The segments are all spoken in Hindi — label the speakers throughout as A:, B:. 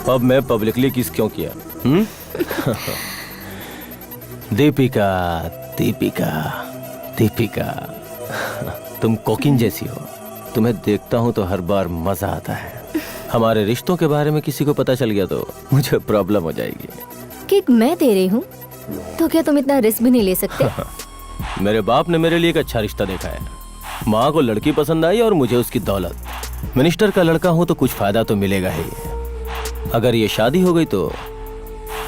A: अब मैं पब्लिकली किस क्यों किया? दीपिका, दीपिका, दीपिका, तुम कोकिन जैसी हो। तुम्हें देखता हूँ तो हर बार मजा आता है। हमारे रिश्तों के बारे में किसी को पता चल गया तो मुझे प्रॉब्लम हो जाएगी।
B: किक मैं दे रही हूँ तो क्या तुम इतना रिस्क भी नहीं ले सकते?
A: मेरे बाप ने मेरे लिए एक अच्छा रिश्ता देखा है। माँ को लड़की पसंद आई और मुझे उसकी दौलत। मिनिस्टर का लड़का हूँ तो कुछ फायदा तो मिलेगा ही। अगर ये शादी हो गई तो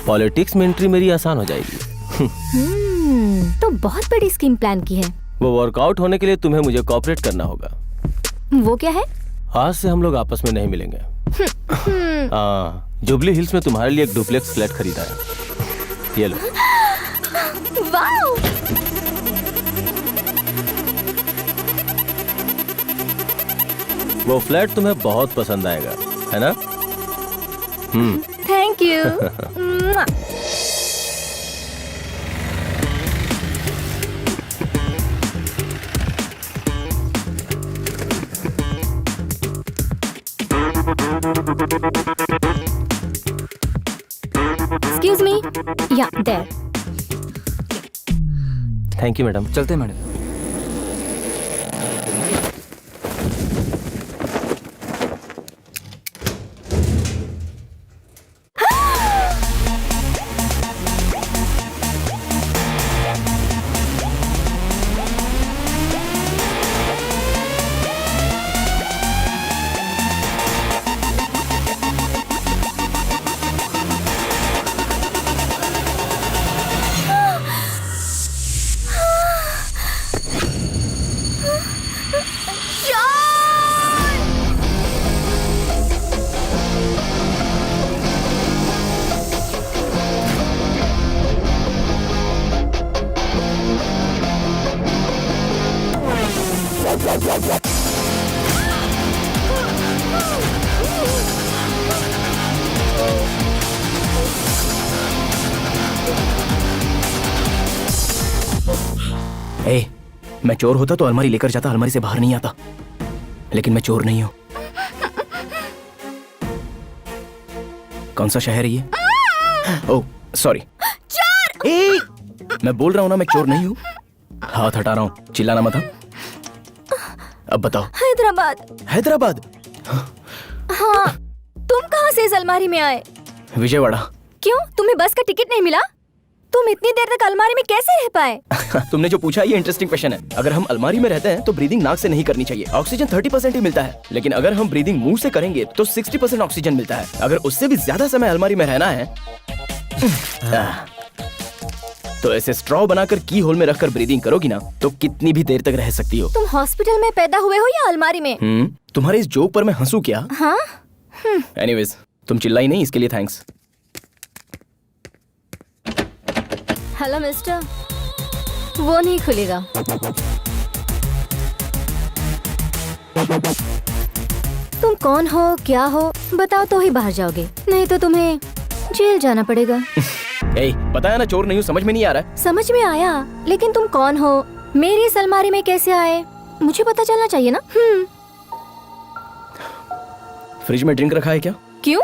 A: पॉलिटिक्स में एंट्री मेरी आसान हो जाएगी।
B: तो बहुत बड़ी स्कीम प्लान की है।
A: वो वर्कआउट होने के लिए तुम्हें मुझे कोऑपरेट करना होगा।
B: वो क्या है?
A: आज से हम लोग आपस में नहीं मिलेंगे। जुबली हिल्स में तुम्हारे लिए एक डुप्लेक्स फ्लैट खरीदा है। ये लो।
B: वाओ!
A: वो फ्लैट तुम्हें बहुत पसंद आएगा, है ना?
B: Thank you. Excuse me. Yeah, there.
A: Thank you madam.
C: चलते हैं मैडम। ए, मैं चोर होता तो अलमारी लेकर जाता, अलमारी से बाहर नहीं आता। लेकिन मैं चोर नहीं हूं। कौन सा शहर है ये? Oh sorry. चोर! ए, मैं बोल रहा हूं ना मैं चोर नहीं हूं। हाथ हटा रहा हूं, चिल्लाना मत। अब बताओ।
B: हैदराबाद।
C: हैदराबाद?
B: हाँ, तुम कहाँ से इस अलमारी में आए?
C: विजयवाड़ा।
B: क्यों, तुम्हें बस का टिकट नहीं मिला? तुम इतनी देर तक अलमारी में कैसे रह पाए?
C: तुमने जो पूछा ये इंटरेस्टिंग क्वेश्चन है। अगर हम अलमारी में रहते हैं तो ब्रीदिंग नाक से नहीं करनी चाहिए। ऑक्सीजन 30% ही मिलता है, लेकिन अगर हम ब्रीदिंग मुंह से करेंगे तो 60% ऑक्सीजन मिलता है। अगर उससे भी ज्यादा समय अलमारी में रहना है तो ऐसे स्ट्रॉ बनाकर की होल में रखकर ब्रीदिंग करोगी ना तो कितनी भी देर तक रह सकती हो।
B: तुम हॉस्पिटल में पैदा हुए हो या अलमारी में?
C: तुम्हारे इस जोक पर मैं हंसू क्या?
B: हाँ?
C: एनीवेज, तुम चिल्लाई नहीं, इसके लिए थैंक्स।
B: हेलो मिस्टर, वो नहीं खुलेगा। तुम कौन हो, क्या हो, बताओ तो ही बाहर जाओगे, नहीं तो तुम्हें जेल जाना पड़ेगा।
C: ए, बताया ना चोर नहीं हूँ, समझ में नहीं आ रहा है?
B: समझ में आया, लेकिन तुम कौन हो, मेरी इस अलमारी में कैसे आए, मुझे पता चलना चाहिए ना।
C: फ्रिज में ड्रिंक रखा है क्या?
B: क्यों?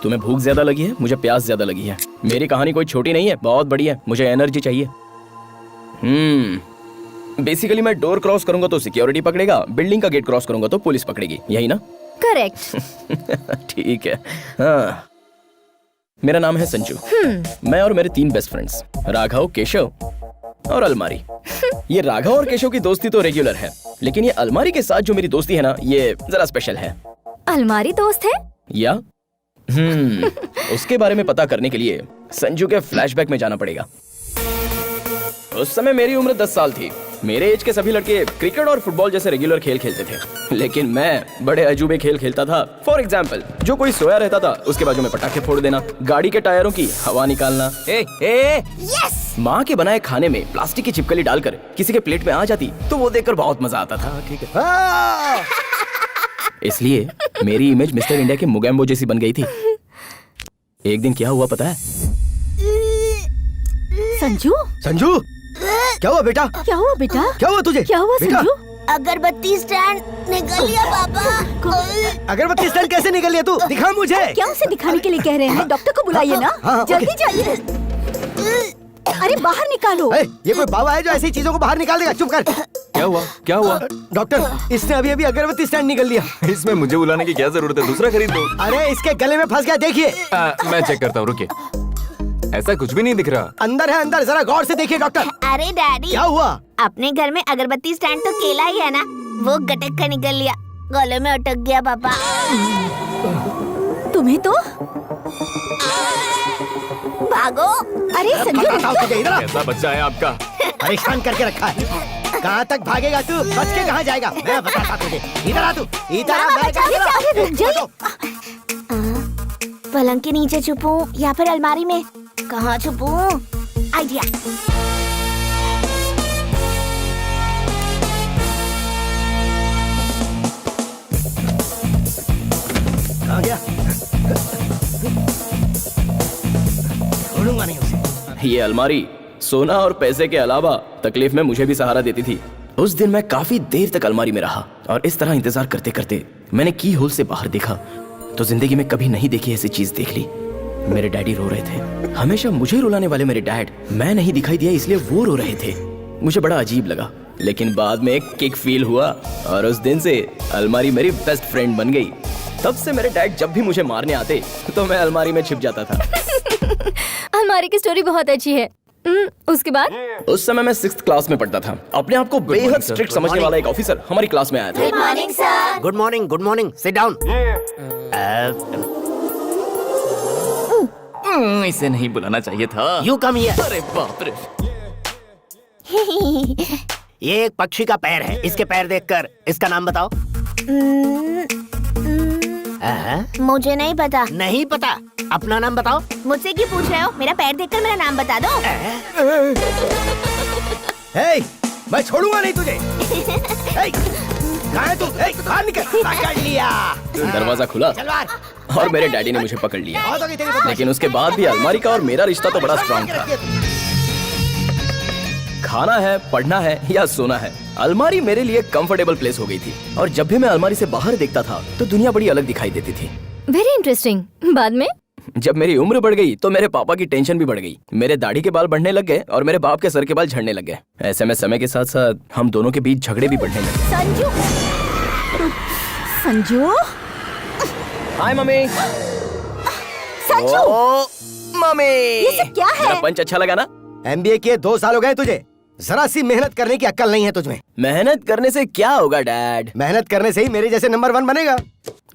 C: तुम्हें भूख ज्यादा लगी है, मुझे प्यास ज्यादा लगी है। मेरी कहानी कोई छोटी नहीं है, बहुत बड़ी है। मुझे एनर्जी चाहिए। बेसिकली मैं डोर क्रॉस करूंगा तो सिक्योरिटी पकड़ेगा, बिल्डिंग का गेट क्रॉस करूंगा तो पुलिस पकड़ेगी, यही ना?
B: करेक्ट।
C: ठीक है। हाँ, मेरा नाम है संजू। मैं और मेरे 3 बेस्ट फ्रेंड्स, राघव, केशव और अलमारी। ये राघव और केशव की दोस्ती तो रेगुलर है, लेकिन ये अलमारी के साथ जो मेरी दोस्ती है ना, ये जरा स्पेशल है।
B: अलमारी दोस्त है?
C: या उसके बारे में पता करने के लिए संजू के फ्लैशबैक में जाना पड़ेगा। उस समय मेरी उम्र 10 साल थी। मेरे एज के सभी लड़के क्रिकेट और फुटबॉल जैसे रेगुलर खेल खेलते थे, लेकिन मैं बड़े अजूबे खेल खेलता था। फॉर एग्जाम्पल, जो कोई सोया रहता था उसके बाजू में पटाखे फोड़ देना, गाड़ी के टायरों की हवा निकालना।
B: यस!
C: माँ के बनाए खाने में प्लास्टिक की छिपकली डालकर किसी के प्लेट में आ जाती तो वो देखकर बहुत मजा आता था। ठीक है। इसलिए मेरी इमेज मिस्टर इंडिया के मुगैम्बो जैसी बन गई थी। एक दिन क्या हुआ पता है?
B: संजू?
D: संजू, क्या हुआ बेटा?
B: क्या हुआ बेटा?
D: क्या हुआ तुझे?
B: क्या हुआ
D: बेटा?
B: संजू?
D: अगरबत्ती स्टैंड निकल लिया पापा।
E: अगरबत्ती स्टैंड कैसे निकल लिया तू? दिखा मुझे।
F: क्या उसे दिखाने के लिए कह रहे हैं? डॉक्टर को बुलाइए ना।
E: हाँ,
F: जल्दी जाइए। अरे बाहर निकालो।
E: ये कोई बाबा है जो ऐसी चीजों को बाहर निकाल देगा? चुप कर।
G: क्या हुआ? क्या हुआ?
E: डॉक्टर, इसने अभी अभी अगरबत्ती स्टैंड निकल लिया।
G: इसमें मुझे बुलाने की क्या जरूरत है? दूसरा खरीद दो।
E: अरे इसके गले में फंस गया, देखिए।
G: मैं चेक करता हूँ, रुकिए। ऐसा कुछ भी नहीं दिख रहा।
E: अंदर है, अंदर, जरा गौर से देखिए डॉक्टर।
D: अरे डैडी,
E: क्या हुआ?
D: अपने घर में अगरबत्ती स्टैंड तो केला ही है ना, वो गटक कर निकल लिया, गले में अटक गया पापा।
F: तुम्हें तो
D: भागो।
F: अरे संजू,
E: इधर आ।
G: कैसा बच्चा है आपका?
E: परेशान करके रखा है। कहाँ तक भागेगा तू? बच के कहाँ जाएगा? मैं बताता तुझे। इधर आ तू, इधर आ।
F: मामा, बचाइए, अरे रुक जाइए।
D: पलंग के नीचे छुपूं या फिर अलमारी में? कहाँ छुपूं? आइडिया।
E: कहाँ गया? छोड़ूंगा नहीं उसे।
C: ये अलमारी सोना और पैसे के अलावा तकलीफ में मुझे भी सहारा देती थी। उस दिन मैं काफी देर तक अलमारी में रहा और इस तरह इंतजार करते करते मैंने की होल से बाहर देखा तो जिंदगी में कभी नहीं देखी ऐसी चीज देख ली। मेरे डैडी रो रहे थे। हमेशा मुझे रुलाने वाले मेरे डैड, मैं नहीं दिखाई दिया इसलिए वो रो रहे थे। मुझे बड़ा अजीब लगा, लेकिन बाद में एक किक फील हुआ और उस दिन से अलमारी मेरी बेस्ट फ्रेंड बन गई। तब से मेरे डैड जब भी मुझे मारने आते तो मैं अलमारी में छिप जाता था।
B: अलमारी की स्टोरी बहुत अच्छी है। उसके बाद
C: उस समय मैं 6th क्लास में पढ़ता था। अपने आप को बेहद स्ट्रिक्ट समझने वाला एक ऑफिसर हमारी क्लास में आया था।
D: Good morning sir.
E: Good morning, good morning. Sit down.
G: इसे नहीं बुलाना चाहिए था।
E: You come here.
G: अरे बाप रे।
E: ये एक पक्षी का पैर है। इसके पैर देखकर इसका नाम बताओ।
D: मुझे नहीं पता।
E: नहीं पता? अपना नाम बताओ।
D: मुझसे क्यों पूछ रहे हो? मेरा पैर देखकर मेरा नाम बता दो।
E: हे, मैं छोड़ूंगा नहीं तुझे। हे, कहाँ है तू? हे, बाहर निकल। पकड़ लिया।
C: दरवाजा खुला
E: चल बाहर।
C: और मेरे डैडी ने मुझे पकड़ लिया।
E: बहुत हो गई तेरी बदमाशी।
C: लेकिन उसके बाद भी अलमारी का और मेरा रिश्ता तो बड़ा स्ट्रांग था। खाना है, पढ़ना है या सोना है, अलमारी मेरे लिए कंफर्टेबल प्लेस हो गई थी। और जब भी मैं अलमारी से बाहर देखता था तो दुनिया बड़ी अलग दिखाई देती थी।
B: Very interesting. बाद में
C: जब मेरी उम्र बढ़ गई तो मेरे पापा की टेंशन भी बढ़ गई। मेरे दाढ़ी के बाल बढ़ने लग गए और मेरे बाप के सर के बाल झड़ने लग गए। ऐसे में समय के साथ साथ हम दोनों के बीच झगड़े भी बढ़ने लगे।
F: संजू, संजू,
C: हाय मम्मी।
F: संजू,
C: ओ मम्मी,
F: ये सब क्या है?
C: मेरा पंच अच्छा लगा ना?
E: MBA किए 2 साल हो गए तुझे। जरा सी मेहनत करने की अक्ल नहीं है तुझमें।
C: मेहनत करने से क्या होगा डैड?
E: मेहनत करने से ही मेरे जैसे नंबर 1 बनेगा।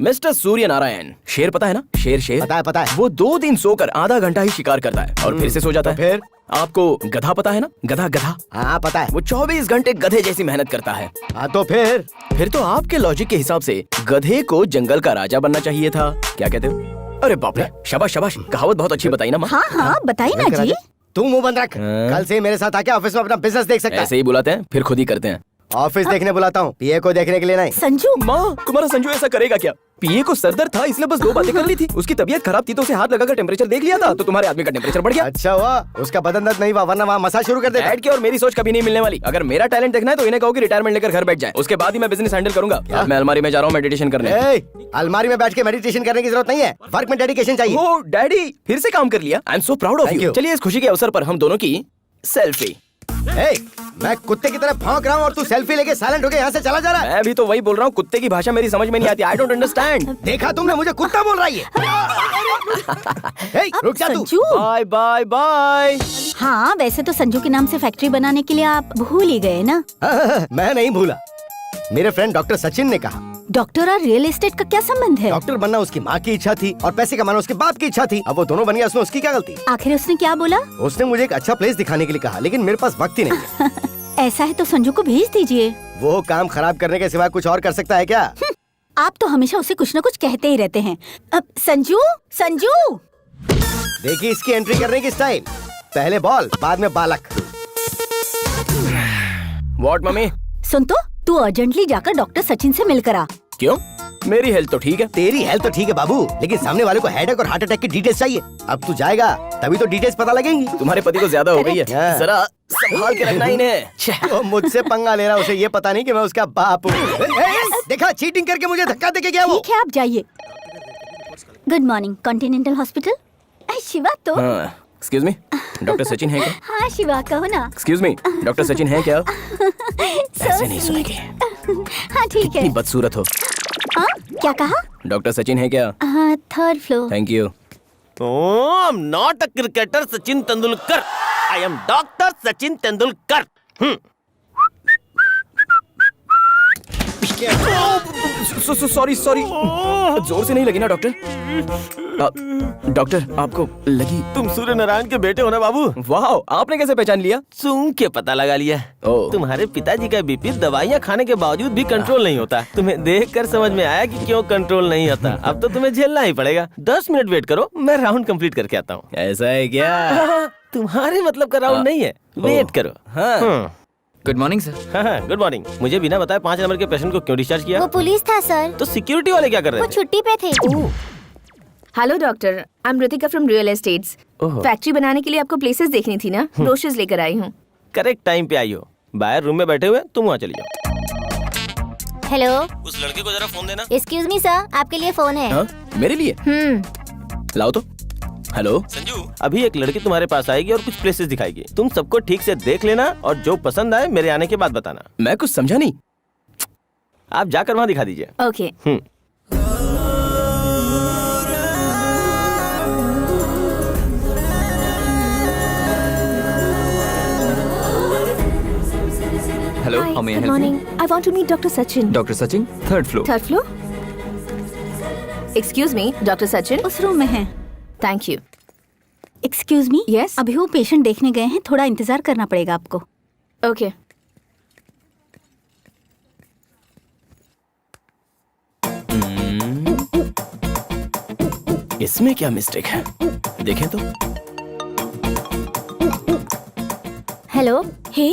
C: मिस्टर सूर्य नारायण, शेर पता है ना? शेर शेर
E: पता है, पता है।
C: वो 2 दिन सोकर आधा घंटा ही शिकार करता है और फिर से सो जाता है।
E: फिर
C: आपको गधा पता है ना? गधा गधा,
E: हाँ पता है।
C: वो 24 घंटे गधे जैसी मेहनत करता है।
E: हाँ तो फिर
C: तो आपके लॉजिक के हिसाब से गधे को जंगल का राजा बनना चाहिए था। क्या कहते हो? अरे बाप रे, शाबाश शाबाश, कहावत बहुत अच्छी बताई ना माँ।
F: हाँ हाँ बताइए ना जी।
E: तू मुंह बंद रख। कल से मेरे साथ आके ऑफिस में अपना बिजनेस देख सकता
C: ऐसे ही बुलाते हैं फिर खुद ही करते हैं।
E: है। ऑफिस देखने बुलाता हूँ, पीए को देखने के लिए नहीं।
F: संजू,
C: माँ, तुम्हारा संजू ऐसा करेगा क्या? पीए को सरदर्द था इसलिए बस 2 बातें कर ली थी। उसकी तबीयत खराब थी तो उसे हाथ लगाकर टेम्परेचर देख लिया था तो तुम्हारे आदमी का टेम्परेचर बढ़ गया।
E: अच्छा हुआ उसका बदन दर्द नहीं हुआ, वरना वहाँ मसाज शुरू कर देता।
C: डैड की और मेरी सोच कभी नहीं मिलने वाली। अगर मेरा टैलेंट देखना है तो इन्हें कहो कि रिटायरमेंट लेकर घर बैठ जाए, उसके बाद ही मैं बिजनेस हैंडल करूंगा। अब मैं अलमारी में जा रहा हूँ मेडिटेशन करने।
E: ए, अलमारी में बैठ के मेडिटेशन करने की जरूरत नहीं है, वर्क में डेडिकेशन चाहिए।
C: ओ डैडी, फिर से काम कर लिया। I am so proud of
E: Thank
C: you.
E: you.
C: चलिए इस खुशी के अवसर पर हम दोनों की सेल्फी।
E: ए, मैं कुत्ते की तरह भौंक रहा हूँ और तू सेल्फी लेके साइलेंट होके यहाँ से चला जा रहा है।
C: मैं भी तो वही बोल रहा हूँ, कुत्ते की भाषा मेरी समझ में नहीं आती। I don't understand.
E: देखा तुमने, मुझे कुत्ता बोल रहा है ये। ए, रुक जा तू।
F: Sanju,
C: bye bye bye.
F: हाँ वैसे तो संजू के नाम से फैक्ट्री बनाने के लिए आप भूल ही गए ना।
E: मैं नहीं भूला। मेरे फ्रेंड डॉक्टर सचिन ने कहा
F: डॉक्टर और रियल एस्टेट का क्या संबंध है?
E: डॉक्टर बनना उसकी माँ की इच्छा थी और पैसे कमाना उसके बाप की इच्छा थी। अब वो दोनों बन गया, उसमें उसकी क्या गलती?
F: आखिर उसने क्या बोला?
E: उसने मुझे एक अच्छा प्लेस दिखाने के लिए कहा, लेकिन मेरे पास वक्त ही नहीं है।
F: ऐसा है तो संजू को भेज दीजिए।
E: वो काम खराब करने के सिवा कुछ और कर सकता है क्या?
F: आप तो हमेशा उसे कुछ न कुछ कहते ही रहते हैं। अब संजू, संजू,
E: देखिए इसकी एंट्री करने की स्टाइल, पहले बॉल बाद में बालक।
C: What mummy?
F: सुन तो, तू अर्जेंटली जाकर डॉक्टर सचिन से मिलकर आ।
C: क्यों? मेरी हेल्थ तो ठीक है।
E: तेरी हेल्थ तो ठीक है बाबू, लेकिन सामने वाले को हेडेक और हार्ट अटैक की डिटेल्स चाहिए। अब तू जाएगा तभी तो डिटेल्स पता लगेंगी।
C: तुम्हारे पति को ज्यादा हो गई है,
E: हाँ।
C: जरा संभाल के रखना इन्हें।
E: वो मुझसे पंगा ले रहा, उसे ये पता नहीं कि मैं उसका बाप हूँ। देखा, चीटिंग करके मुझे धक्का देके गया वो।
F: ठीक है, आप जाइए। Good morning, continental hospital. Shiva तो
C: एक्सक्यूज मी, डॉक्टर सचिन है क्या?
F: हाँ शिवा, कहो ना।
C: एक्सक्यूज मी, डॉक्टर सचिन है क्या?
F: So
C: ऐसे नहीं
F: sweet.
C: सुनेंगे।
F: हाँ ठीक
C: इतनी
F: है।
C: बदसूरत हो।
F: हाँ क्या कहा?
C: डॉक्टर सचिन है क्या?
F: हाँ, third floor.
C: Thank you.
A: Oh, I'm not a cricketer Sachin Tendulkar. I am Dr. Sachin Tendulkar.
C: Sorry जोर से नहीं लगी ना डॉक्टर? डॉक्टर आपको लगी?
A: तुम सूर्य नारायण के बेटे हो ना बाबू?
C: वाह, आपने कैसे पहचान लिया?
A: सूंघ के पता लगा लिया।
C: ओह।
A: तुम्हारे पिताजी का बीपी दवाइयाँ खाने के बावजूद भी कंट्रोल नहीं होता। तुम्हें देखकर समझ में आया कि क्यों कंट्रोल नहीं होता। अब तो तुम्हें झेलना ही पड़ेगा। 10 मिनट वेट करो, मैं राउंड कंप्लीट करके आता हूँ।
C: ऐसा है क्या?
A: तुम्हारे मतलब का राउंड नहीं है, वेट करो।
C: हाँ।
G: Good morning sir.
A: Good morning. मुझे बिना बताए 5 नंबर के पेशेंट को क्यों डिस्चार्ज किया?
D: वो पुलिस था सर,
A: तो सिक्योरिटी वाले क्या कर रहे
D: वो
A: थे?
D: छुट्टी पे थे।
H: Hello doctor, I am Ritika from real estates.
A: ओहो।
H: फैक्ट्री बनाने के लिए आपको प्लेसेस देखनी थी ना, ब्रोशर्स लेकर आई हूँ।
A: करेक्ट टाइम पे आई हो। बाहर रूम में बैठे हुए, तुम वहाँ चली जाओ।
D: हेलो,
A: उस लड़के को जरा फोन देना।
D: एक्सक्यूज मी सर, आपके लिए फोन है।
C: हाँ? मेरे लिए? लाओ तो। हेलो
A: संजू, अभी एक लड़की तुम्हारे पास आएगी और कुछ प्लेसेस दिखाएगी। तुम सबको ठीक से देख लेना और जो पसंद आए मेरे आने के बाद बताना।
C: मैं कुछ समझा नहीं।
A: आप जाकर वहाँ दिखा दीजिए।
H: Okay.
G: Hello, how may I
H: good
G: help you?
H: Morning, I want to meet doctor Sachin.
G: Doctor Sachin, third floor.
H: Third floor. Excuse me, doctor Sachin.
F: उस रूम में है।
H: Thank you.
F: Excuse me.
H: Yes?
F: अभी वो पेशेंट देखने गए हैं, थोड़ा इंतजार करना पड़ेगा आपको।
H: ओके।
C: इसमें क्या मिस्टेक है? देखें तो।
B: हेलो।
H: हे,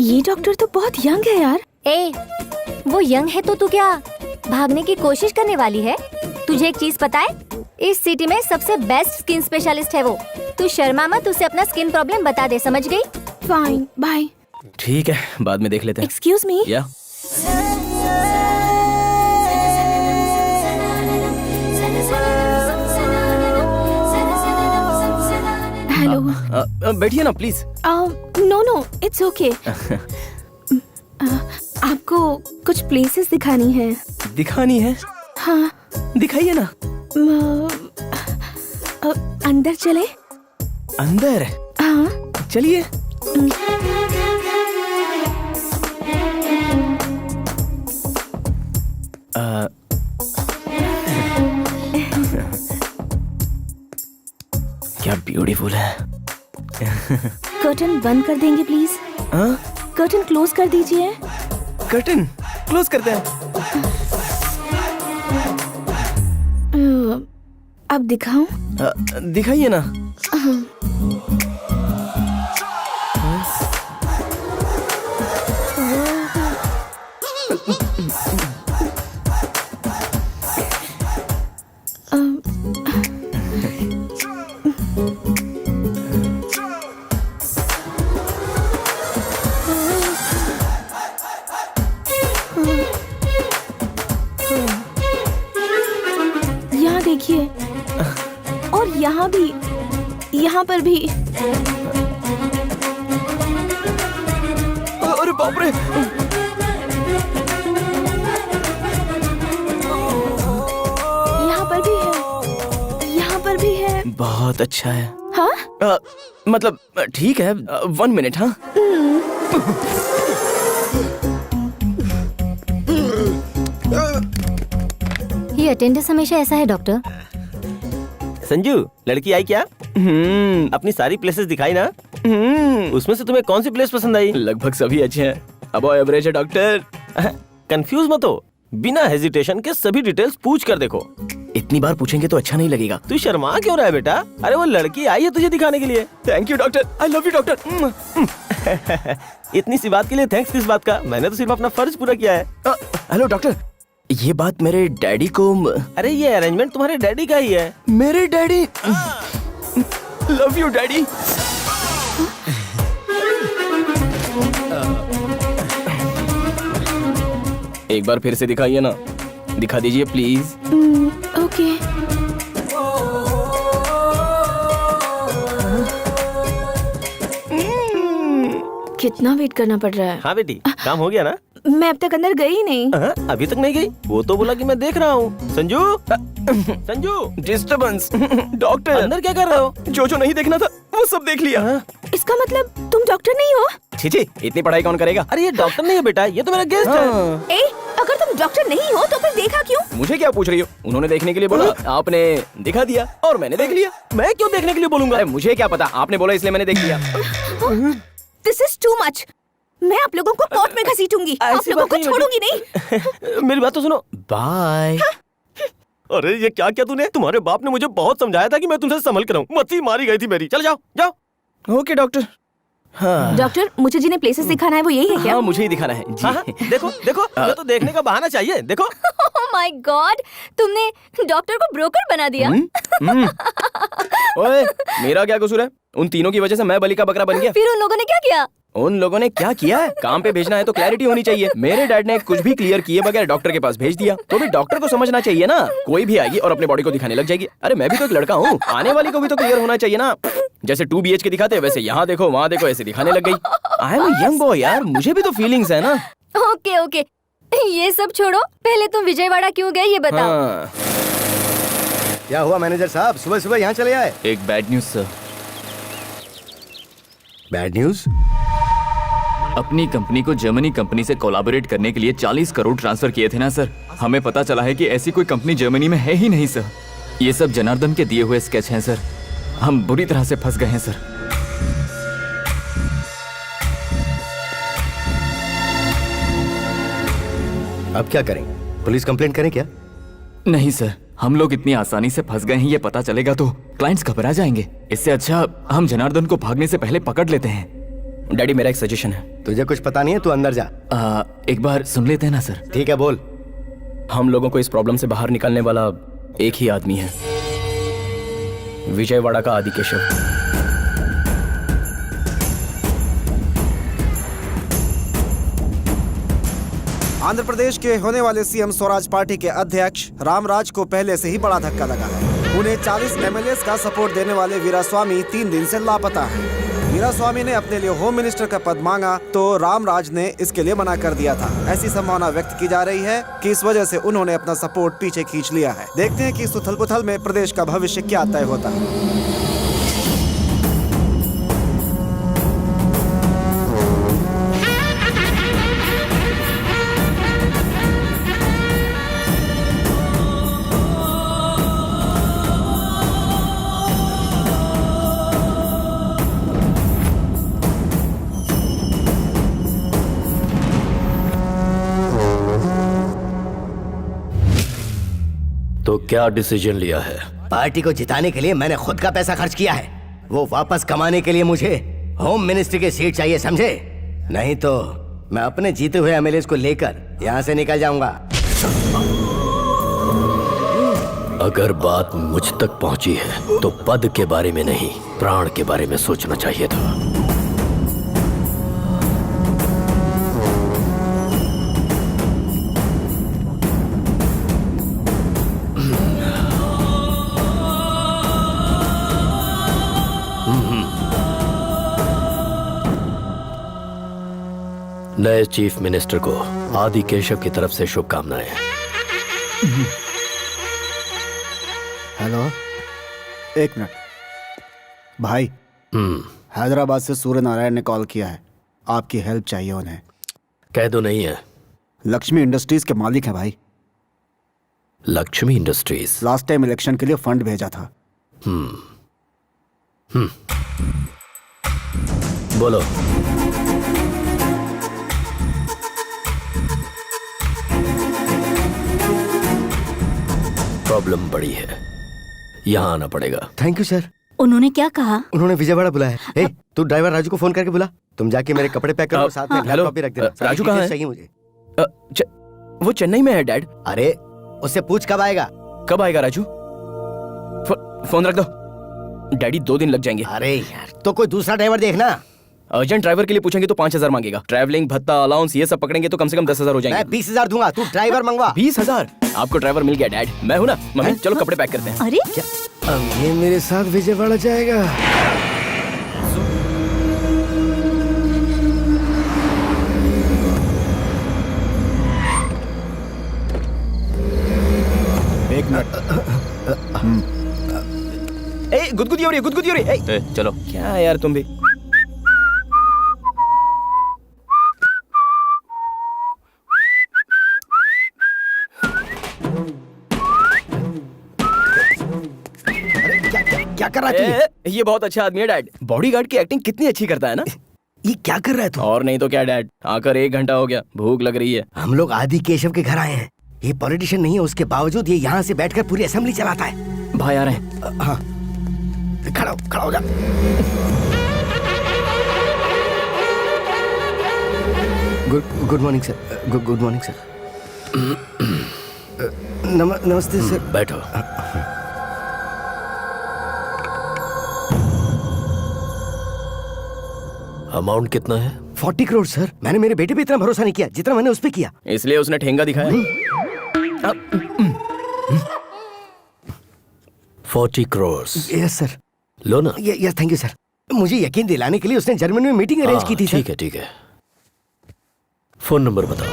H: ये डॉक्टर तो बहुत यंग है यार।
B: ए, वो यंग है तो तू क्या भागने की कोशिश करने वाली है? तुझे एक चीज पता है, इस सिटी में सबसे बेस्ट स्किन स्पेशलिस्ट है वो। तू शर्मा मत, उसे अपना स्किन प्रॉब्लम बता दे, समझ गई?
H: Fine, bye.
C: ठीक है, बाद में देख लेते हैं।
H: Excuse me.
C: या
H: हेलो।
C: बैठिए ना please.
H: No no, it's okay. आपको कुछ प्लेसेस दिखानी है।
C: दिखानी है?
H: हाँ।
C: दिखाइए ना।
H: अंदर चले?
C: अंदर?
H: हाँ।
C: चलिए। क्या ब्यूटीफुल है।
H: कर्टन बंद कर देंगे प्लीज?
C: हाँ?
H: कर्टन क्लोज कर दीजिए।
C: कर्टन क्लोज करते हैं।
H: अब दिखाऊं?
C: दिखाइए ना।
H: यहाँ देखिए, और यहाँ भी, यहाँ पर भी।
C: अरे बाप रे।
H: यहाँ पर भी है, यहाँ पर भी है।
C: बहुत अच्छा है।
H: हाँ?
C: मतलब ठीक है। 1 मिनट। हाँ,
B: ये अटेंडेंस हमेशा ऐसा है डॉक्टर।
A: संजू, लड़की आई क्या? अपनी सारी प्लेसेस दिखाई ना? उसमें से तुम्हें कौन सी प्लेस पसंद आई?
C: लगभग सभी अच्छे हैं। अब एवरेज है डॉक्टर।
A: कंफ्यूज मत हो, बिना हेजिटेशन के सभी डिटेल्स पूछ कर देखो।
C: इतनी बार पूछेंगे तो अच्छा नहीं लगेगा।
A: तू शर्मा क्यों रहा है बेटा? अरे वो लड़की आई है तुझे दिखाने के लिए।
C: Thank you doctor, I love you doctor.
A: इतनी सी बात के लिए थैंक्स किस बात का? मैंने तो सिर्फ अपना फर्ज पूरा किया है।
C: हेलो डॉक्टर, ये बात मेरे डैडी को
A: अरे ये अरेंजमेंट तुम्हारे डैडी का ही है।
C: मेरे डैडी लव यू डैडी। एक बार फिर से दिखाइए ना, दिखा दीजिए प्लीज।
H: ओके। कितना वेट करना पड़ रहा है।
A: हाँ बेटी, काम हो गया ना?
H: मैं अब तक अंदर गई नहीं।
A: अभी तक नहीं गई? वो तो बोला कि मैं देख रहा हूँ। संजू, संजू,
C: डिस्टर्बेंस। डॉक्टर
A: अंदर क्या कर रहे हो?
C: जो नहीं देखना था वो सब देख लिया।
H: इसका मतलब तुम डॉक्टर नहीं हो?
C: छी, इतनी पढ़ाई कौन करेगा?
A: अरे ये डॉक्टर नहीं है बेटा, ये तो मेरा गेस्ट है।
H: ए, अगर तुम डॉक्टर नहीं हो तो फिर देखा क्यों?
C: मुझे क्या पूछ रही हो? उन्होंने देखने के लिए बोला, आपने दिखा दिया और मैंने देख लिया।
A: मैं क्यों देखने के लिए बोलूंगा?
C: अरे मुझे क्या पता, आपने बोला इसलिए मैंने देख लिया।
H: This is too much. मैं आप लोगों को कोर्ट में घसीटूंगी। आप
A: ऐसी
H: लोगों
A: बात
H: को
A: नहीं
H: छोड़ूंगी नहीं।
A: मेरी बात तो सुनो।
C: बाय।
A: अरे ये क्या किया तूने? तुम्हारे बाप ने मुझे बहुत समझाया था कि मैं तुमसे संभल कर रहूं। मत्ती मारी गई थी मेरी। चल जाओ जाओ।
C: Okay doctor. हाँ
H: डॉक्टर, मुझे जिन्हें प्लेसेस दिखाना है वो यही है क्या?
C: हाँ, मुझे ही दिखाना है जी।
A: हाँ, देखो देखो, ये तो देखने का बहाना चाहिए। देखो
B: ओह माय गॉड, तुमने डॉक्टर को ब्रोकर बना दिया।
C: ओए, मेरा क्या कसूर है? उन तीनों की वजह से मैं बलि का बकरा बन गया।
B: फिर उन लोगों ने क्या किया?
C: उन लोगों ने क्या किया है? काम पे भेजना है तो क्लैरिटी होनी चाहिए। मेरे डैड ने कुछ भी क्लियर किए बगैर डॉक्टर के पास भेज दिया, तो भी डॉक्टर को समझना चाहिए ना। कोई भी आएगी और अपने बॉडी को दिखाने लग जाएगी। अरे मैं भी तो एक लड़का हूँ, आने वाली को भी तो क्लियर होना चाहिए ना। जैसे 2 BHK दिखाते वैसे यहाँ देखो वहाँ देखो ऐसे दिखाने लग गई। आई एम यंग बॉय यार, मुझे भी तो फीलिंग्स है ना।
B: ओके ओके, ये सब छोड़ो, पहले तुम विजयवाड़ा क्यों गए ये बताओ।
C: हाँ।
E: क्या हुआ मैनेजर साहब, सुबह सुबह यहाँ चले आए?
G: एक bad news sir.
E: Bad news?
G: अपनी कंपनी को जर्मनी कंपनी से कोलैबोरेट करने के लिए 40 करोड़ ट्रांसफर किए थे ना सर। हमें पता चला है कि ऐसी कोई कंपनी जर्मनी में है ही नहीं सर। ये सब जनार्दन के दिए हुए स्केच हैं सर। हम बुरी तरह से फंस गए हैं सर।
E: अब क्या करें? पुलिस कंप्लेंट करें क्या?
G: नहीं सर, हम लोग इतनी आसानी से फंस गए हैं, ये पता चलेगा तो क्लाइंट्स घबरा जाएंगे। इससे अच्छा हम जनार्दन को भागने से पहले पकड़ लेते हैं।
C: डैडी मेरा एक सजेशन है।
E: तुझे कुछ पता नहीं है, तू अंदर जा।
G: एक बार सुन लेते हैं ना सर।
E: ठीक है बोल।
C: हम लोगों को इस प्रॉब्लम से बाहर निकालने वाला एक ही आदमी है, विजयवाड़ा का आदि केशव।
I: आंध्र प्रदेश के होने वाले सीएम स्वराज पार्टी के अध्यक्ष रामराज को पहले से ही बड़ा धक्का लगा है। उन्हें 40 MLAs का सपोर्ट देने वाले वीरास्वामी 3 दिन से लापता हैं। वीरास्वामी ने अपने लिए होम मिनिस्टर का पद मांगा तो रामराज ने इसके लिए मना कर दिया था। ऐसी संभावना व्यक्त की जा रही है कि इस वजह से उन्होंने अपना सपोर्ट पीछे खींच लिया है। देखते हैं कि इस उथल-पुथल में प्रदेश का भविष्य क्या तय होता है।
A: तो क्या डिसीजन लिया है?
E: पार्टी को जिताने के लिए मैंने खुद का पैसा खर्च किया है। वो वापस कमाने के लिए मुझे होम मिनिस्ट्री की सीट चाहिए, समझे? नहीं तो मैं अपने जीते हुए MLAs को लेकर यहाँ से निकल जाऊंगा।
A: अगर बात मुझ तक पहुंची है तो पद के बारे में नहीं, प्राण के बारे में सोचना चाहिए था। नए चीफ मिनिस्टर को आदि केशव की तरफ से शुभकामनाएं।
I: हेलो, एक मिनट भाई। हैदराबाद से सूर्य नारायण ने कॉल किया है, आपकी हेल्प चाहिए उन्हें।
A: कह दो नहीं है।
I: लक्ष्मी इंडस्ट्रीज के मालिक हैं भाई।
A: Lakshmi industries?
I: Last time election के लिए फंड भेजा था।
A: बोलो। प्रॉब्लम बड़ी है, यहाँ आना पड़ेगा।
E: Thank you sir.
F: उन्होंने क्या कहा?
E: उन्होंने विजयवाड़ा बुलाया है। तू ड्राइवर राजू को फोन करके बुला। तुम जाके मेरे कपड़े पैक करो, साथ में
C: हेलो,
E: कॉपी रख देना।
C: राजू कहाँ है?
E: चाहिए मुझे।
C: वो चेन्नई में है डैड।
E: अरे उससे पूछ कब आएगा।
C: कब आएगा राजू? फोन रख दो। डैडी 2 दिन लग जाएंगे।
E: अरे यार तो कोई दूसरा ड्राइवर देखना।
C: अर्जेंट ड्राइवर के लिए पूछेंगे तो 5,000 मांगेगा। ट्रैवलिंग भत्ता अलाउंस ये सब पकड़ेंगे तो कम से कम 10,000 हो
E: मैं
C: जाएंगे।
E: 20,000 दूंगा, तू ड्राइवर मंगवा।
C: 20,000? आपको ड्राइवर मिल गया डैड। मैं हूं ना मम्मी, चलो कपड़े पैक करते हैं।
F: अरे
E: अब ये मेरे साथ विजयवाड़ा जाएगा।
I: एक मिनट।
C: ए गुदगुदी हो रही है, गुदगुदी हो रही है।
G: चलो।
C: क्या यार तुम भी।
E: क्या कर रहा है तू?
C: ये बहुत अच्छा आदमी है डैड। बॉडीगार्ड की एक्टिंग कितनी अच्छी करता है ना।
E: ये क्या कर रहा है तू?
C: और नहीं तो क्या डैड, आकर 1 घंटा हो गया, भूख लग रही है।
E: हम लोग आदि केशव के घर आए हैं। ये पॉलिटिशियन नहीं है, उसके बावजूद ये यहाँ से बैठकर पूरी असेंबली चलाता है।
C: भाई आ रहे हैं।
E: हाँ खड़ा हो जा। Good morning sir. Good morning sir. नमस्ते सर।
A: बैठो। अमाउंट कितना है?
E: 40 करोड़ सर। मैंने मेरे बेटे पे इतना भरोसा नहीं किया जितना मैंने उस पे किया।
C: इसलिए उसने ठेंगा दिखाया।
A: 40 करोड़।
E: Yes sir.
A: लो ना।
E: Yes thank you sir. मुझे यकीन दिलाने के लिए उसने जर्मनी में मीटिंग अरेंज की थी सर।
A: ठीक है। फोन नंबर बताओ।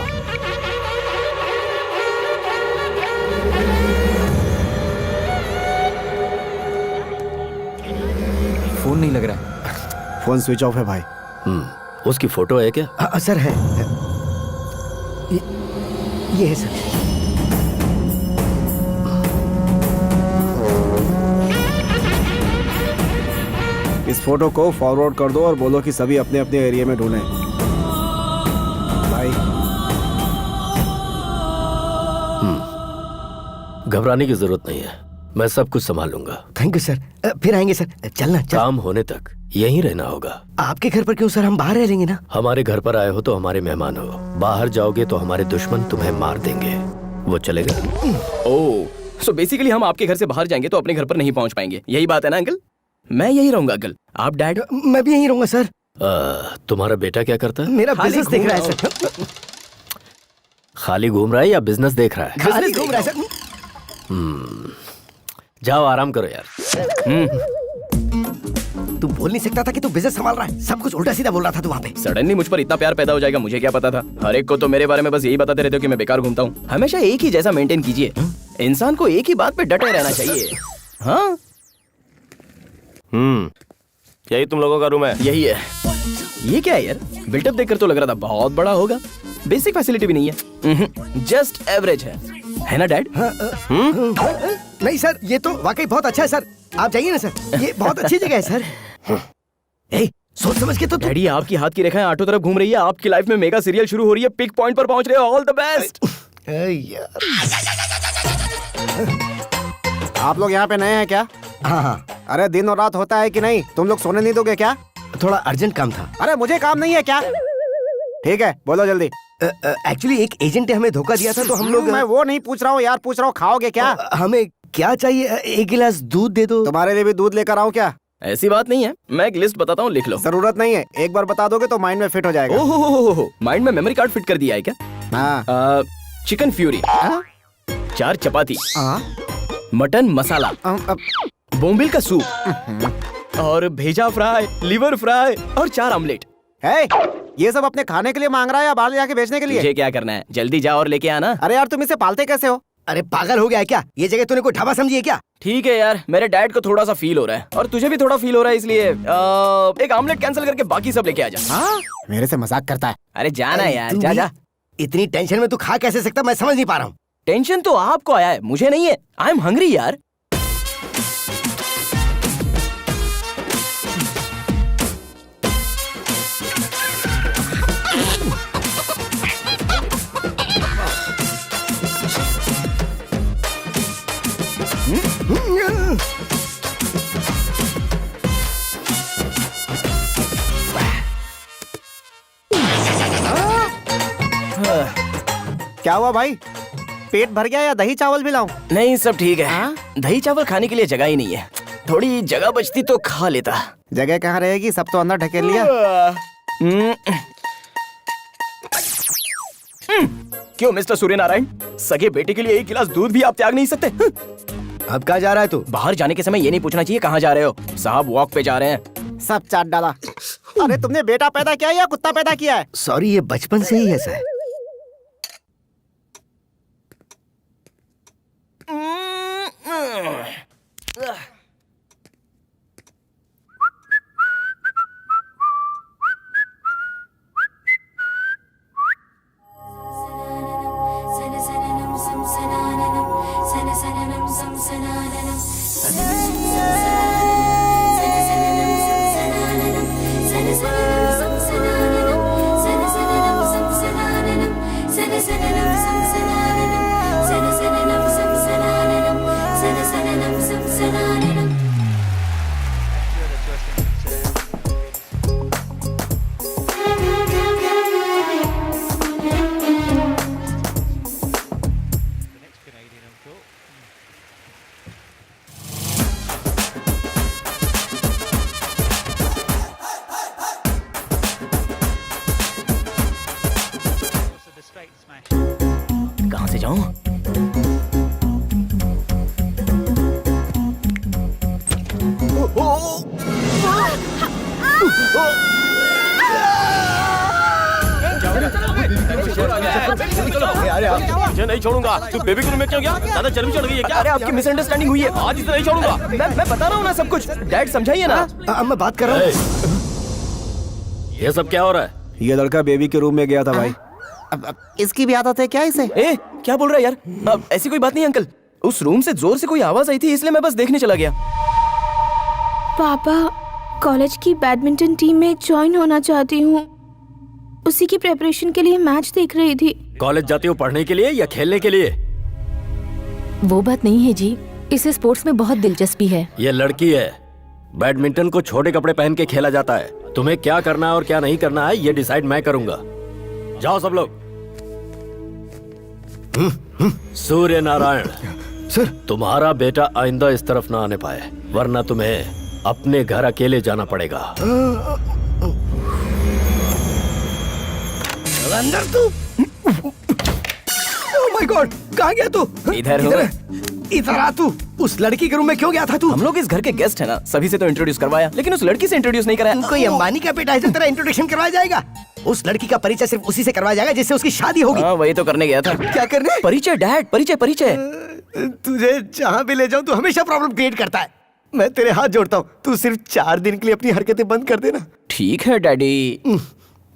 G: फोन नहीं लग रहा है।
I: फोन स्विच ऑफ है भाई।
A: उसकी फोटो है क्या?
E: सर है। ये है सर।
I: इस फोटो को फॉरवर्ड कर दो और बोलो कि सभी अपने अपने एरिया में ढूंढें। भाई
A: घबराने की जरूरत नहीं है, मैं सब कुछ संभाल लूंगा।
E: Thank you sir. फिर आएंगे सर। चलना चल।
A: काम होने तक यहीं रहना होगा।
E: आपके घर पर क्यों सर? हम बाहर रह लेंगे ना।
A: हमारे घर पर आए हो तो हमारे मेहमान हो, बाहर जाओगे तो हमारे दुश्मन तुम्हें मार देंगे। वो चलेगा?
C: ओह सो बेसिकली हम आपके घर से बाहर जाएंगे तो अपने घर पर नहीं पहुंच पाएंगे, यही बात है ना अंकल? मैं यही रहूंगा अंकल, आप डैड?
E: मैं भी यहीं रहूंगा सर।
A: तुम्हारा बेटा क्या करता है?
E: मेरा बिजनेस देख रहा है सर।
A: खाली घूम रहा है या बिजनेस देख रहा है?
E: खाली घूम रहा है सर।
A: जाओ आराम करो यार।
E: तू बोल नहीं सकता था कि तू बिजनेस संभाल रहा है? सब कुछ उल्टा सीधा बोल रहा था तू वहाँ पे।
C: सडनली मुझ पर इतना प्यार पैदा हो जाएगा, मुझे क्या पता था। हर एक को तो मेरे बारे में बस यही बताते रहते हो कि मैं बेकार घूमता हूँ। हमेशा एक ही जैसा मेंटेन कीजिए। इंसान को एक ही बात पे डटे रहना चाहिए। हाँ
A: यही तुम लोगों का रूम है?
C: यही है। ये क्या है यार? बिल्टअप देखकर तो लग रहा था बहुत बड़ा होगा। बेसिक फैसिलिटी भी नहीं है, जस्ट एवरेज है ना डैड?
E: नहीं सर, ये तो वाकई बहुत अच्छा है सर। आप जाइए ना सर, ये बहुत अच्छी जगह है सर। सोच समझ के तो
C: डैडी आपकी हाथ की रेखाएं आठों तरफ घूम रही है। आपकी लाइफ में मेगा सीरियल शुरू हो रही है, पिक पॉइंट पर पहुंच रहे हो। All the best.
E: यार
I: आप लोग यहाँ पे नए हैं क्या?
E: हाँ।
I: अरे दिन और रात होता है कि नहीं? तुम लोग सोने नहीं दोगे क्या?
E: थोड़ा अर्जेंट काम था।
I: अरे मुझे काम नहीं है क्या? ठीक है बोलो जल्दी।
E: एक्चुअली एक एजेंट ने हमें धोखा दिया था तो हम लोग।
I: मैं वो नहीं पूछ रहा हूँ यार, पूछ रहा हूँ खाओगे क्या?
E: हमें क्या चाहिए? 1 गिलास दूध दे दो।
I: तुम्हारे लिए भी दूध लेकर आऊँ क्या?
C: ऐसी बात नहीं है, मैं एक लिस्ट बताता हूँ, लिख लो।
I: जरूरत नहीं है, एक बार बता दोगे तो माइंड में फिट हो जाएगा।
C: ओहो, माइंड में मेमोरी कार्ड फिट कर दिया है क्या?
I: हाँ।
C: चिकन फ्यूरी, 4 चपाती, मटन मसाला, बोम्बिल का सूप और भेजा फ्राई, लिवर फ्राई और 4 ऑमलेट।
I: ये सब अपने खाने के लिए मांग रहा है या बाहर जाके बेचने के लिए?
C: मुझे क्या करना है, जल्दी जाओ और लेके आना।
I: अरे यार तुम इसे पालते कैसे हो?
E: अरे पागल हो गया है क्या? ये जगह तूने कोई ढाबा समझी है क्या?
C: ठीक है यार, मेरे डैड को थोड़ा सा फील हो रहा है और तुझे भी थोड़ा फील हो रहा है, इसलिए एक ऑमलेट कैंसिल करके बाकी सब लेके आ जा।
I: हाँ? मेरे से मजाक करता है।
C: अरे जाना यार, जा जा।
E: इतनी टेंशन में तू खा कैसे सकता, मैं समझ नहीं पा रहा हूँ।
C: टेंशन तो आपको आया है, मुझे नहीं है। आई एम हंग्री यार।
I: क्या हुआ भाई? पेट भर गया या दही चावल भी लाऊं?
C: नहीं, सब ठीक है।
I: हाँ?
C: दही चावल खाने के लिए जगह ही नहीं है। थोड़ी जगह बचती तो खा लेता।
I: जगह कहाँ रहेगी, सब तो अंदर ढकेल लिया।
C: क्यों मिस्टर सूर्यनारायण, सगे बेटे के लिए एक गिलास दूध भी आप त्याग नहीं सकते?
E: अब कहाँ जा रहा है तू?
C: बाहर जाने के समय ये नहीं पूछना चाहिए कहाँ जा रहे हो। साहब वॉक पे जा रहे हैं।
I: सब चाट डाला। अरे तुमने बेटा पैदा किया या कुत्ता पैदा किया है?
E: सॉरी, ये बचपन से ही ऐसा है।
C: कहाँ से जाऊं?
A: मुझे नहीं छोड़ूंगा। तू बेबी के रूम में क्यों गया? ज्यादा चर्बी चढ़ गई है क्या?
C: अरे आपकी मिसअंडरस्टैंडिंग हुई है।
A: आज इसे नहीं छोड़ूंगा।
C: मैं बता रहा हूँ ना सब कुछ। डैड समझाइए ना।
E: अब मैं बात कर रहा हूँ।
A: ये सब क्या हो रहा है?
I: ये लड़का बेबी के रूम में गया था भाई। अब इसकी भी आदत है क्या इसे?
C: ए, क्या बोल रहा है यार? अब ऐसी कोई बात नहीं अंकल। उस रूम से जोर से कोई आवाज आई थी, इसलिए मैं बस देखने चला गया।
H: पापा, कॉलेज की बैडमिंटन टीम में ज्वाइन होना चाहती हूँ। उसी की प्रेपरेशन के लिए मैच देख रही थी।
A: कॉलेज जाती हो पढ़ने के लिए या खेलने के लिए?
B: वो बात नहीं है जी, इसे स्पोर्ट्स में बहुत दिलचस्पी है।
A: ये लड़की है। बैडमिंटन को छोटे कपड़े पहन के खेला जाता है। तुम्हें क्या करना है और क्या नहीं करना है ये डिसाइड मैं करूंगा। जाओ सब लोग। सूर्य नारायण
E: सर,
A: तुम्हारा बेटा आइंदा इस तरफ ना आने पाए, वरना तुम्हें अपने घर अकेले जाना पड़ेगा।
E: अंदर तू। ओह माय गॉड, कहाँ गया तू?
C: इधर हो।
E: इधर आ तू। उस लड़की के रूम में क्यों गया था तू?
C: हम लोग इस घर के गेस्ट है ना, सभी से तो इंट्रोड्यूस करवाया, लेकिन उस लड़की से इंट्रोड्यूस नहीं कराया।
E: कोई अंबानी का बेटा है जो तेरा इंट्रोडक्शन करवाया जाएगा? उस लड़की का परिचय सिर्फ उसी से करवाया जाएगा जिससे उसकी शादी होगी।
C: हाँ, वही तो करने गया था।
E: क्या करने?
C: परिचय डैड, परिचय परिचय।
E: तुझे जहाँ भी ले जाऊँ तू हमेशा प्रॉब्लम क्रिएट करता है। मैं तेरे हाथ जोड़ता हूँ, तू सिर्फ 4 दिन के लिए अपनी हरकतें बंद कर देना।
C: ठीक है डैडी।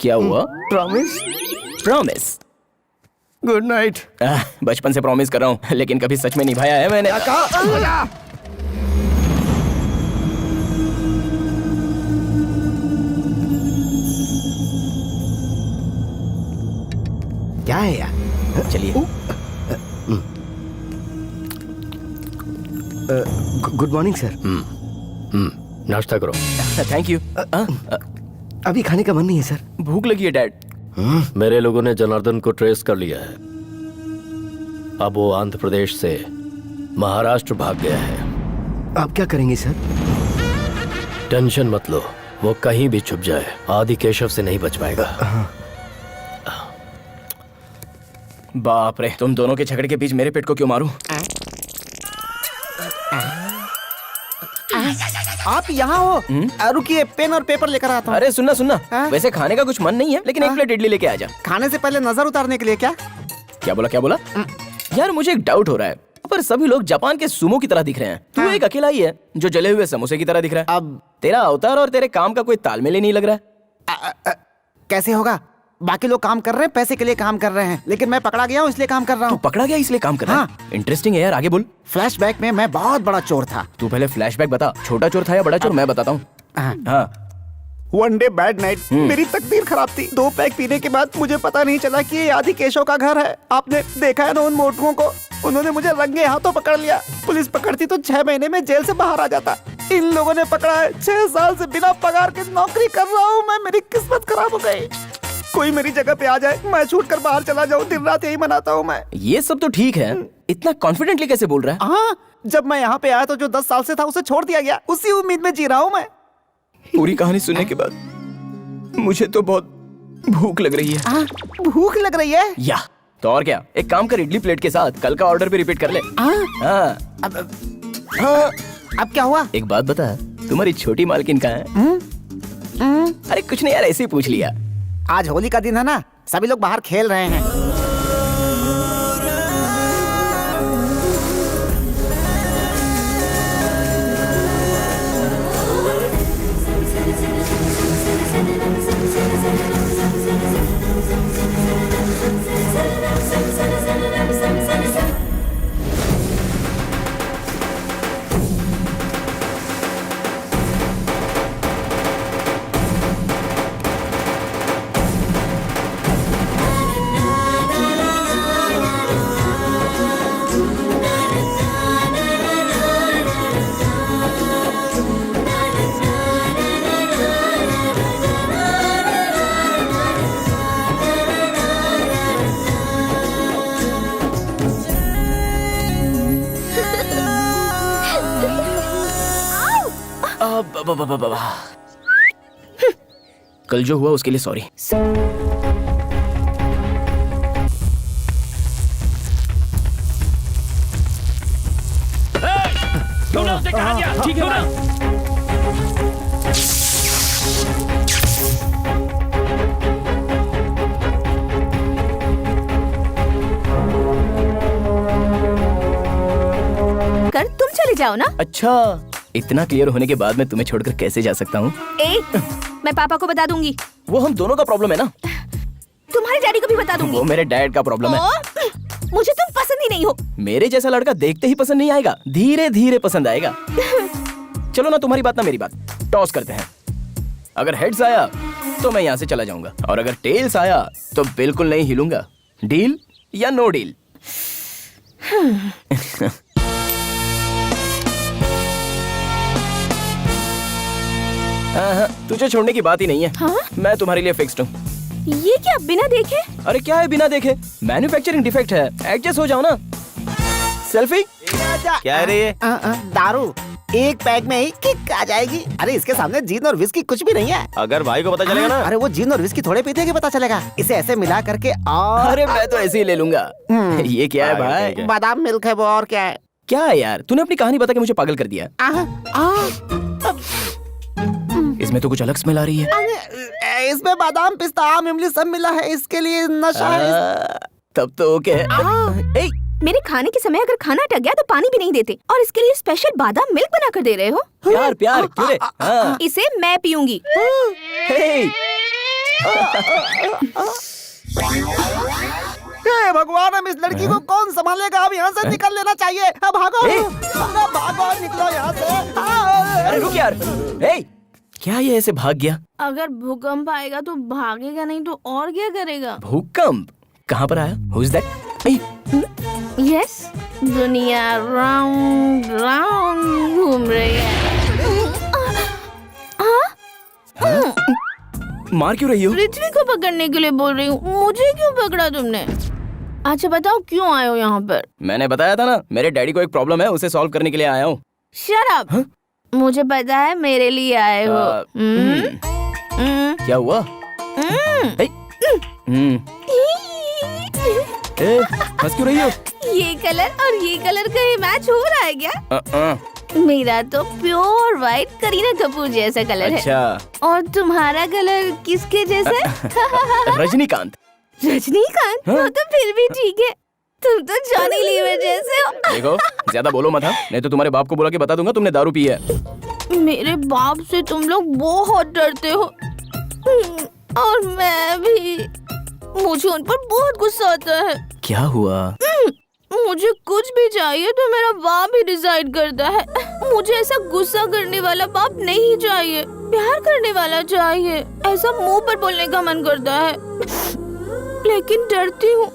C: क्या हुआ?
E: प्रॉमिस?
C: प्रॉमिस।
E: Good night.
C: बचपन से प्रॉमिस कर रहा हूँ, लेकिन कभी सच में निभाया है मैंने।
E: क्या है यार?
C: चलिए।
E: Good morning sir.
A: नाश्ता करो।
C: Thank you.
E: अभी खाने का मन नहीं है सर।
C: भूख लगी है डैड।
A: मेरे लोगों ने जनार्दन को ट्रेस कर लिया है। अब वो आंध्र प्रदेश से महाराष्ट्र भाग गया है।
E: आप क्या करेंगे सर?
A: टेंशन मत लो, वो कहीं भी छुप जाए आदि केशव से नहीं बच पाएगा।
C: बाप रे, तुम दोनों के झगड़े के बीच मेरे पेट को क्यों मारूं?
I: आप यहाँ हो? रुकिए, पेन और पेपर लेकर आता हूँ।
C: अरे सुनना सुनना,
I: हाँ?
C: वैसे खाने का कुछ मन नहीं है, लेकिन एक प्लेट इडली लेके आ जा।
I: खाने से पहले नजर उतारने के लिए क्या?
C: क्या बोला क्या बोला? यार मुझे एक डाउट हो रहा है, पर सभी लोग जापान के सुमो की तरह दिख रहे हैं। तू एक अकेला ही है जो जले हुए समोसे की तरह दिख रहा है।
I: अब
C: तेरा अवतार और तेरे काम का कोई तालमेल ही नहीं लग रहा है।
I: कैसे होगा? बाकी लोग काम कर रहे हैं, पैसे के लिए काम कर रहे हैं, लेकिन मैं पकड़ा गया हूँ इसलिए काम कर रहा
C: तू
I: हूँ।
C: पकड़ा गया इसलिए काम कर रहा है? इंटरेस्टिंग है यार, आगे बोल।
I: फ्लैशबैक में मैं बहुत बड़ा चोर था।
C: तू पहले फ्लैशबैक बता, छोटा चोर था या बड़ा चोर? मैं बताता हूँ। हाँ।
I: वन डे बैड नाइट, मेरी तकदीर खराब थी। 2 पैक पीने के बाद मुझे पता नहीं चला कि ये आदि केशव का घर है। आपने देखा है ना उन मोटुओं को? उन्होंने मुझे रंगे हाथों पकड़ लिया। पुलिस पकड़ती तो 6 महीने में जेल से बाहर आ जाता। इन लोगों ने पकड़ा है। 6 साल से बिना पगार के नौकरी कर रहा हूँ मैं। मेरी किस्मत खराब हो गई। कोई मेरी जगह पे आ जाए, मैं छूट कर बाहर चला जाऊँ। दिन रात यही मनाता हूँ मैं।
C: ये सब तो ठीक है, इतना कॉन्फिडेंटली कैसे बोल रहा है?
I: हाँ, जब मैं यहाँ पे आया तो जो 10 साल से था उसे छोड़ दिया गया, उसी उम्मीद में जी रहा हूँ मैं।
C: पूरी कहानी सुनने के बाद मुझे तो बहुत भूख लग रही है।
I: भूख लग रही है?
C: या तो और क्या, एक काम कर, इडली प्लेट के साथ कल का ऑर्डर भी रिपीट कर ले। हाँ।
I: अब क्या हुआ?
C: एक बात बता, तुम्हारी छोटी मालकिन कहाँ है? अरे कुछ नहीं यार, ऐसे ही पूछ लिया।
I: आज होली का दिन है ना, सभी लोग बाहर खेल रहे हैं।
C: कल जो हुआ उसके लिए सॉरी।
J: तुमने उसे कहा दिया, ठीक है ना?
F: कर तुम चले जाओ ना।
C: अच्छा, इतना क्लियर होने के बाद मैं तुम्हें छोड़कर कैसे जा सकता हूँ?
F: मैं पापा को बता दूंगी।
C: वो हम दोनों का प्रॉब्लम है ना।
F: तुम्हारे डैडी को भी बता दूंगी।
C: वो मेरे डैड का प्रॉब्लम है।
F: मुझे तुम पसंद ही नहीं हो।
C: मेरे जैसा लड़का देखते ही पसंद नहीं आएगा, धीरे धीरे पसंद आएगा। चलो ना, तुम्हारी बात ना मेरी बात, टॉस करते हैं। अगर हेड्स आया तो मैं यहाँ से चला जाऊंगा, और अगर टेल्स आया तो बिल्कुल नहीं हिलूंगा। डील या नो डील? तुझे छोड़ने की बात ही नहीं है।
F: हाँ?
C: मैं तुम्हारे लिए फिक्स्ड हूँ।
F: ये क्या बिना देखे?
C: अरे क्या है बिना देखे? मैन्युफैक्चरिंग डिफेक्ट है, एडजस्ट हो जाओ ना। सेल्फी
E: क्या है रे ये?
I: दारू एक पैक में ही किक आ जाएगी। अरे इसके सामने जीन और विस्की कुछ भी नहीं है।
E: अगर भाई को पता चलेगा ना।
I: अरे वो जीन और विस्की थोड़े पीते हैं कि पता चलेगा। इसे ऐसे मिला करके और
C: अरे मैं तो ऐसे ही ले लूंगा। ये क्या है भाई?
I: बादाम मिल्क है वो, और क्या है?
C: क्या है यार, तूने अपनी कहानी बता के मुझे पागल कर दिया। इसमें तो कुछ अलग स्मेल आ रही है।
I: इसमें बादाम, पिस्ता, आम, इमली सब मिला है, इसके लिए नशा है।
C: तब तो ओके।
F: मेरे खाने के समय अगर खाना अटक गया तो पानी भी नहीं देते, और इसके लिए स्पेशल बादाम मिल्क बना कर दे रहे हो।
C: प्यार प्यार क्यों रे? हाँ।
F: इसे मैं पीऊंगी।
C: हे!
I: हे भगवान, हम इस लड़की को कौन संभालेगा? अब यहाँ से निकल लेना चाहिए। अब भागो, भागो, निकलो यहाँ से।
C: अरे रुक यार। हे! क्या ये ऐसे भाग गया?
H: अगर भूकंप आएगा तो भागेगा, नहीं तो और क्या करेगा?
C: भूकंप कहाँ पर आया? Who is that?
H: यस, दुनिया राउंड राउंड घूम रही है।
C: मार क्यों रही हो?
H: पृथ्वी को पकड़ने के लिए बोल रही हूँ। मुझे क्यों पकड़ा तुमने? अच्छा बताओ, क्यों आए हो यहाँ पर?
C: मैंने बताया था ना, मेरे डैडी को एक प्रॉब्लम है, उसे सॉल्व करने के लिए आया हूँ।
H: Shut up. मुझे पता है मेरे लिए आए हो।
C: क्या हुआ? हंस क्यों रही हो?
H: ये कलर और ये कलर कहीं मैच हो रहा है क्या? मेरा तो प्योर व्हाइट करीना कपूर जैसा कलर
C: अच्छा।
H: है। और तुम्हारा कलर किसके जैसा है?
C: रजनीकांत।
H: रजनीकांत? वो तो फिर भी ठीक है। तुम तो जॉनी लीवर जैसे हो।
C: देखो, ज्यादा बोलो मत, नहीं तो तुम्हारे बाप को बुला के बता दूंगा तुमने दारू पी है।
H: मेरे बाप से तुम लोग बहुत डरते हो, और मैं भी। मुझे उन पर बहुत गुस्सा आता है।
C: क्या हुआ?
H: मुझे कुछ भी चाहिए तो मेरा बाप ही डिसाइड करता है। मुझे ऐसा गुस्सा करने वाला बाप नहीं चाहिए, प्यार करने वाला चाहिए। ऐसा मुंह पर बोलने का मन करता है, लेकिन डरती हूँ।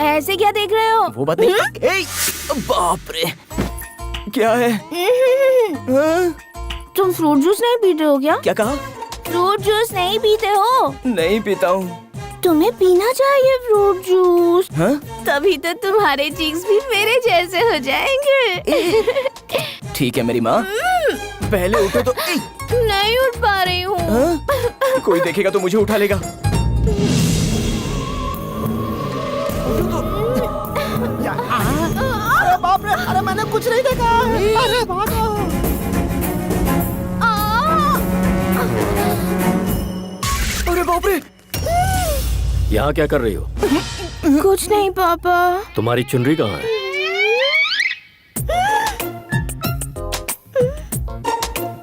H: ऐसे क्या देख रहे हो?
C: वो बात नहीं। बाप रे, क्या है?
H: तुम फ्रूट जूस नहीं पीते हो क्या?
C: क्या कहा?
H: फ्रूट जूस नहीं पीते हो?
C: नहीं पीता हूँ।
H: तुम्हें पीना चाहिए फ्रूट जूस।
C: हाँ?
H: तभी तो तुम्हारे चीक्स भी मेरे जैसे हो जाएंगे।
C: ठीक है मेरी माँ, पहले उठो तो।
H: नहीं उठ पा रही हूँ।
C: हाँ? कोई देखेगा तो मुझे उठा लेगा।
I: अरे बाप रे, अरे मैंने कुछ नहीं देखा। अरे भागो।
C: अरे बाप रे,
A: यहाँ क्या कर रही हो?
H: कुछ नहीं पापा।
A: तुम्हारी चुनरी कहाँ है?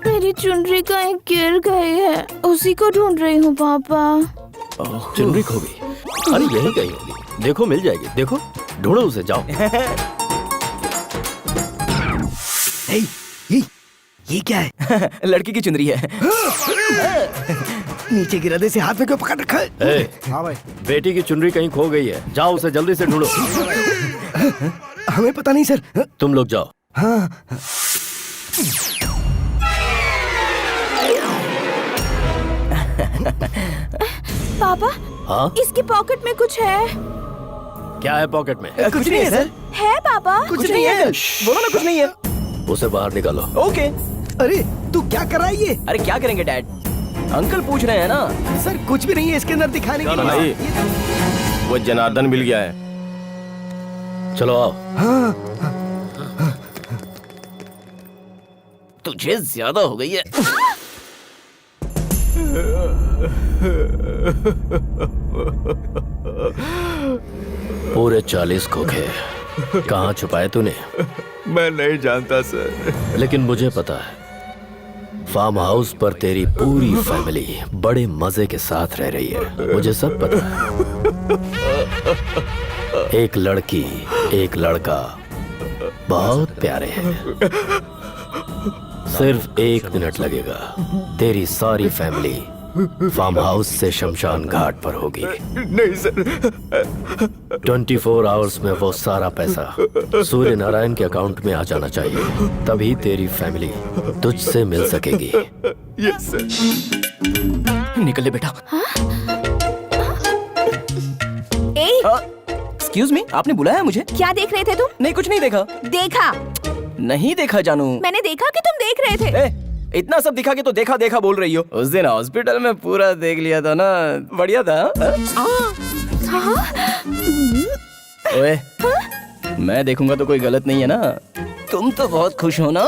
H: मेरी चुनरी कहीं गिर गई है, उसी को ढूंढ रही हूँ पापा।
A: चुनरी खो गई? अरे यही गई होगी, देखो मिल जाएगी। देखो, ढूंढो उसे, जाओ।
E: ये क्या है?
C: लड़की की चुनरी है।
E: नीचे गिरा दे, से हाथ में क्यों पकड़ रखा है?
I: हाँ भाई।
A: बेटी की चुनरी कहीं खो गई है, जाओ उसे जल्दी से ढूंढो।
E: हमें पता नहीं सर।
A: तुम लोग जाओ।
E: हाँ।
H: पापा,
A: हाँ?
H: इसकी पॉकेट में कुछ है।
A: क्या है पॉकेट में?
C: कुछ नहीं है सर।
H: है पापा?
C: कुछ नहीं है। बोलो ना कुछ नहीं है।
A: उसे बाहर निकालो।
C: ओके।
E: अरे तू क्या कर रहा है ये?
C: अरे क्या करेंगे डैड, अंकल पूछ रहे हैं ना।
E: सर कुछ भी नहीं है इसके अंदर दिखाने के लिए।
A: वो जनार्दन मिल गया है। चलो आओ।
C: तुझे ज्यादा हो गई है।
A: पूरे 40 खोखे कहाँ छुपाए तूने?
K: मैं नहीं जानता सर।
A: लेकिन मुझे पता है, फार्म हाउस पर तेरी पूरी फैमिली बड़े मजे के साथ रह रही है। मुझे सब पता है। एक लड़की, एक लड़का, बहुत प्यारे हैं। सिर्फ 1 मिनट लगेगा, तेरी सारी फैमिली फार्म हाउस से शमशान घाट पर होगी।
K: नहीं सर।
A: 24 आवर्स में वो सारा पैसा सूर्य नारायण के अकाउंट में आ जाना चाहिए, तभी तेरी फैमिली तुझसे मिल सकेगी।
K: Yes sir.
C: निकल ले बेटा। एक्सक्यूज मी, आपने बुलाया मुझे?
H: क्या देख रहे थे तुम?
C: नहीं कुछ नहीं देखा।
H: देखा?
C: नहीं देखा जानू।
H: मैंने देखा कि तुम देख रहे थे।
C: इतना सब दिखा के तो देखा देखा बोल रही हो। उस दिन हॉस्पिटल में पूरा देख लिया था ना, बढ़िया था। ओए, मैं देखूंगा तो कोई गलत नहीं है ना? तुम तो बहुत खुश हो ना?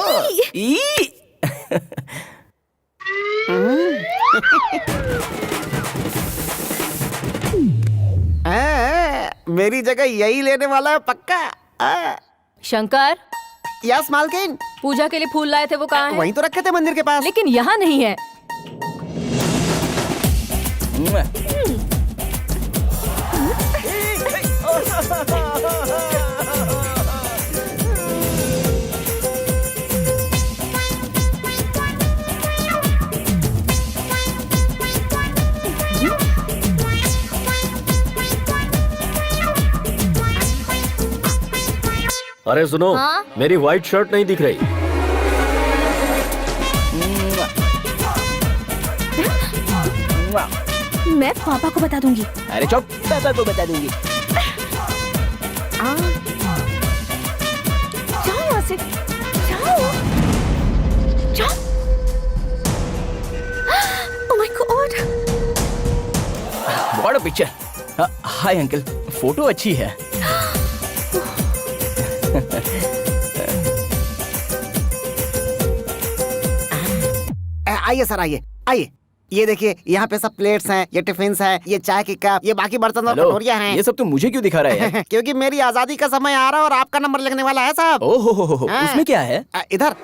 I: मेरी जगह यही लेने वाला है पक्का।
L: शंकर,
I: यस मालकिन।
L: पूजा के लिए फूल लाए थे, वो कहाँ हैं?
I: वहीं तो रखे थे मंदिर के पास।
L: लेकिन यहाँ नहीं है।
A: अरे सुनो,
B: हाँ?
A: मेरी व्हाइट शर्ट नहीं दिख रही।
H: मैं पापा को बता दूंगी।
C: अरे चुप, पापा को बता दूंगी।
H: जाओ यहाँ से, जाओ, जाओ। Oh my God!
C: What a picture. Hi uncle, photo अच्छी है।
I: आइए सर, आइए आइए। ये देखिए, यहाँ पे सब प्लेट्स हैं, ये टिफिन है, ये चाय की कप, ये बाकी बर्तन और कटोरियाँ हैं।
C: ये सब तुम मुझे क्यों दिखा रहे हैं?
I: क्योंकि मेरी आजादी का समय आ रहा है और आपका नंबर लगने वाला है साहब।
C: ओहो, उसमें क्या है?
I: इधर।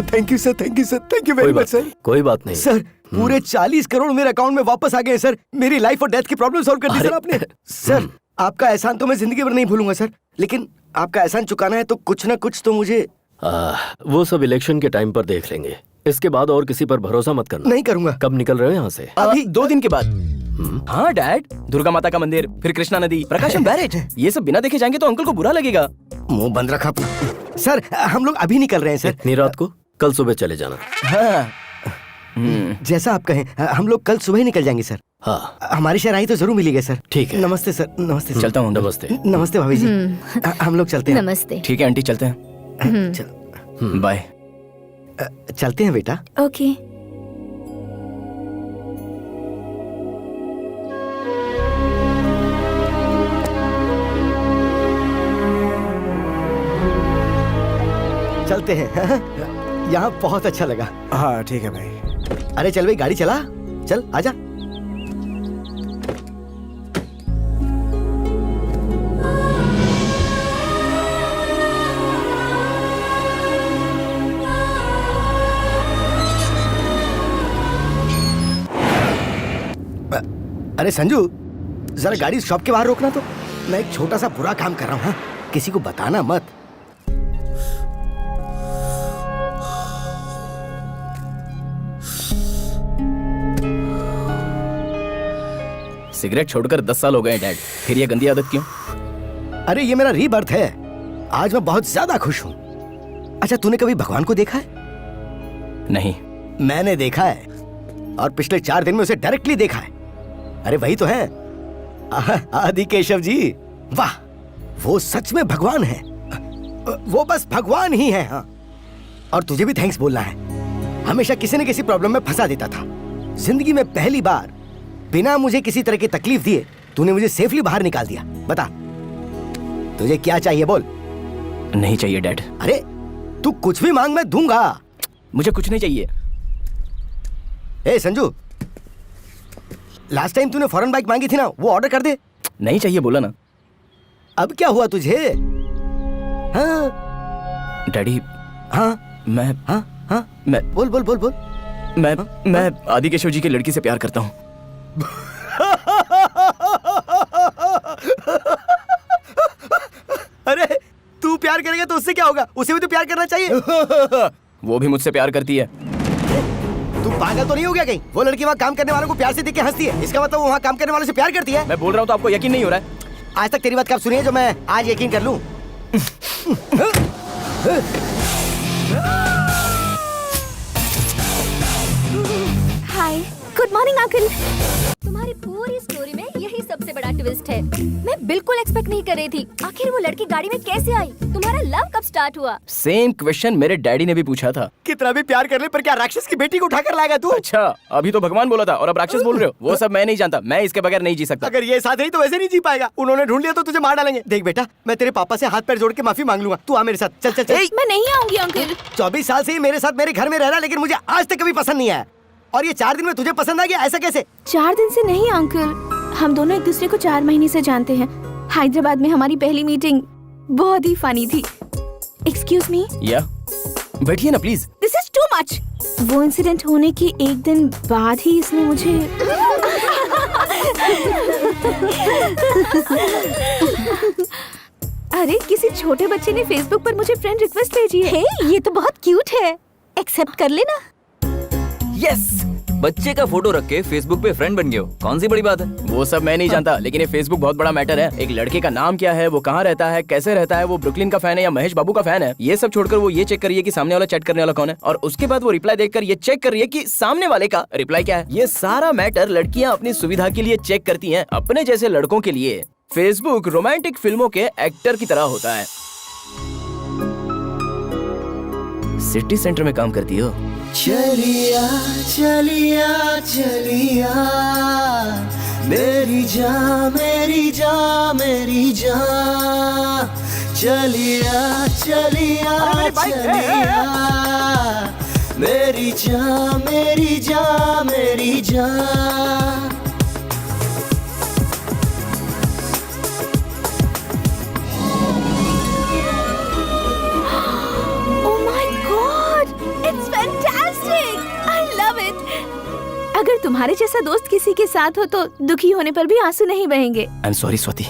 E: Thank you sir, thank you sir, thank you very much sir.
A: कोई बात नहीं
E: सर पूरे 40 करोड़ मेरे अकाउंट में वापस आ गए सर। मेरी लाइफ और डेथ की प्रॉब्लम सॉल्व कर दी सर आपने। सर आपका एहसान तो मैं जिंदगी भर नहीं भूलूंगा सर, लेकिन आपका एहसान चुकाना है तो कुछ ना कुछ तो मुझे।
A: वो सब इलेक्शन के टाइम पर देख लेंगे, इसके बाद और किसी पर भरोसा मत करना।
E: नहीं करूंगा।
A: कब निकल रहे हो यहाँ से?
C: अभी 2 दिन के बाद। हाँ डैड, दुर्गा माता का मंदिर, फिर कृष्णा नदी, प्रकाशम बैरेज, ये सब बिना देखे जाएंगे तो अंकल को बुरा लगेगा।
E: मुंह बंद रखा अपना। सर हम लोग अभी निकल रहे हैं सर।
A: इतनी रात को? कल सुबह चले जाना।
E: हाँ। जैसा आप कहें, हम लोग कल सुबह ही निकल जाएंगे सर।
A: हाँ
E: हमारी शहनाई तो जरूर मिलेगी सर।
A: ठीक है।
E: नमस्ते सर। नमस्ते सर।
C: चलता हूँ।
A: नमस्ते।
E: नमस्ते भाभी जी। हम लोग चलते हैं।
B: नमस्ते।
C: ठीक है आंटी, चलते हैं। बाय।
E: चलते हैं बेटा।
F: ओके।
E: चलते हैं। यहाँ बहुत अच्छा लगा।
I: हाँ ठीक है भाई।
E: अरे चल भाई, गाड़ी चला। चल आजा। अरे संजू, जरा गाड़ी शॉप के बाहर रोकना तो। मैं एक छोटा सा बुरा काम कर रहा हूँ। हाँ? किसी को बताना मत।
C: सिगरेट छोड़कर 10 साल हो गए डैड, फिर ये गंदी आदत क्यों?
E: अरे ये मेरा रीबर्थ है। आज मैं बहुत ज्यादा खुश हूँ। अच्छा तूने कभी भगवान को देखा है?
C: नहीं।
E: मैंने देखा है, और पिछले 4 दिन में उसे डायरेक्टली देखा है। अरे वही तो है, आदि केशव जी। वाह, वो सच में भगवान है। वो बस भगवान ही है। हाँ, और तुझे भी थैंक्स बोलना है। हमेशा किसी न किसी प्रॉब्लम में फंसा देता था। जिंदगी में पहली बार बिना मुझे किसी तरह की तकलीफ दिए तूने मुझे सेफली बाहर निकाल दिया। बता तुझे क्या चाहिए, बोल।
C: नहीं चाहिए डैड।
E: अरे तू कुछ भी मांग, मैं दूंगा।
C: मुझे कुछ नहीं चाहिए।
E: ए संजू, लास्ट टाइम तूने फॉरेन बाइक मांगी थी ना, वो ऑर्डर कर दे।
C: नहीं चाहिए बोला ना।
E: अब क्या हुआ तुझे? हाँ
C: डैडी।
E: हाँ
C: मैं मैं
E: बोल बोल बोल बोल।
C: मैं आदि केशव जी की लड़की से प्यार करता हूँ।
E: अरे तू प्यार करेगा तो उससे क्या होगा? उसे भी तो प्यार करना चाहिए।
C: वो भी मुझसे प्यार करती है।
E: तू पागल तो नहीं हो गया कहीं? वो लड़की वहाँ काम करने वालों को प्यार से देख के हंसती है, इसका मतलब वो वहाँ काम करने वालों से प्यार करती है।
C: मैं बोल रहा हूँ तो आपको यकीन नहीं हो रहा है?
E: आज तक तेरी बात कब सुनी है जो मैं आज यकीन कर लूं?
F: हाय, गुड मॉर्निंग अंकल।
B: तुम्हारी पूरी स्टोरी में यही सबसे बड़ा ट्विस्ट है। मैं बिल्कुल एक्सपेक्ट नहीं कर रही थी। आखिर वो लड़की गाड़ी में कैसे आई? तुम्हारा लव कब स्टार्ट हुआ?
C: सेम क्वेश्चन मेरे डैडी ने भी पूछा था।
E: कितना भी प्यार कर ले, पर क्या राक्षस की बेटी को उठाकर लाएगा तू?
C: अच्छा, अभी तो भगवान बोला था और अब राक्षस बोल रहे हो। वो सब मैं नहीं जानता, मैं इसके बगैर नहीं जी सकता।
E: अगर ये साथ रही तो वैसे नहीं जी पाएगा। उन्होंने ढूंढ लिया तो तुझे मार डालेंगे। देख बेटा, मैं तेरे पापा से हाथ पैर जोड़ के माफी मांग लूंगा। तू आ मेरे साथ। चल चल चल।
F: मैं नहीं आऊंगी अंकल।
E: 24 साल से ही मेरे साथ मेरे घर में रह रहा, लेकिन मुझे आज तक कभी पसंद नहीं आया। और ये 4 दिन में तुझे पसंद आ गया, ऐसा कैसे?
F: 4 दिन से नहीं अंकल, हम दोनों एक दूसरे को 4 महीने से जानते हैं। हैदराबाद में हमारी पहली मीटिंग बहुत ही फनी थी। Excuse me.
C: या बैठिए ना please.
F: This is too much. वो इंसिडेंट होने के 1 दिन बाद ही इसने मुझे अरे किसी छोटे बच्चे ने फेसबुक पर मुझे फ्रेंड रिक्वेस्ट भेजी है।
B: ये तो बहुत क्यूट है, एक्सेप्ट कर लेना।
G: यस, बच्चे का फोटो रख के फेसबुक पे फ्रेंड बन गए हो, कौन सी बड़ी बात है?
C: वो सब मैं नहीं जानता, लेकिन ये फेसबुक बहुत बड़ा मैटर है। एक लड़के का नाम क्या है, वो कहाँ रहता है, कैसे रहता है, वो ब्रुकलिन का फैन है या महेश बाबू का फैन है, ये सब छोड़कर वो ये चेक कर रही है कि सामने वाला चैट करने वाला कौन है, और उसके बाद वो रिप्लाई देखकर ये चेक कर रही है कि सामने वाले का रिप्लाई क्या है। ये सारा मैटर लड़कियां अपनी सुविधा के लिए चेक करती हैं। अपने जैसे लड़कों के लिए फेसबुक रोमांटिक फिल्मों के एक्टर की तरह होता है। सिटी सेंटर में काम करती हो?
M: चलिया चलिया चलिया मेरी जान मेरी जान मेरी जान, चलिया चलिया चलिया मेरी जान मेरी जान मेरी जान।
F: अगर तुम्हारे जैसा दोस्त किसी के साथ हो तो दुखी होने पर भी आंसू नहीं बहेंगे।
C: आई एम सॉरी स्वाति,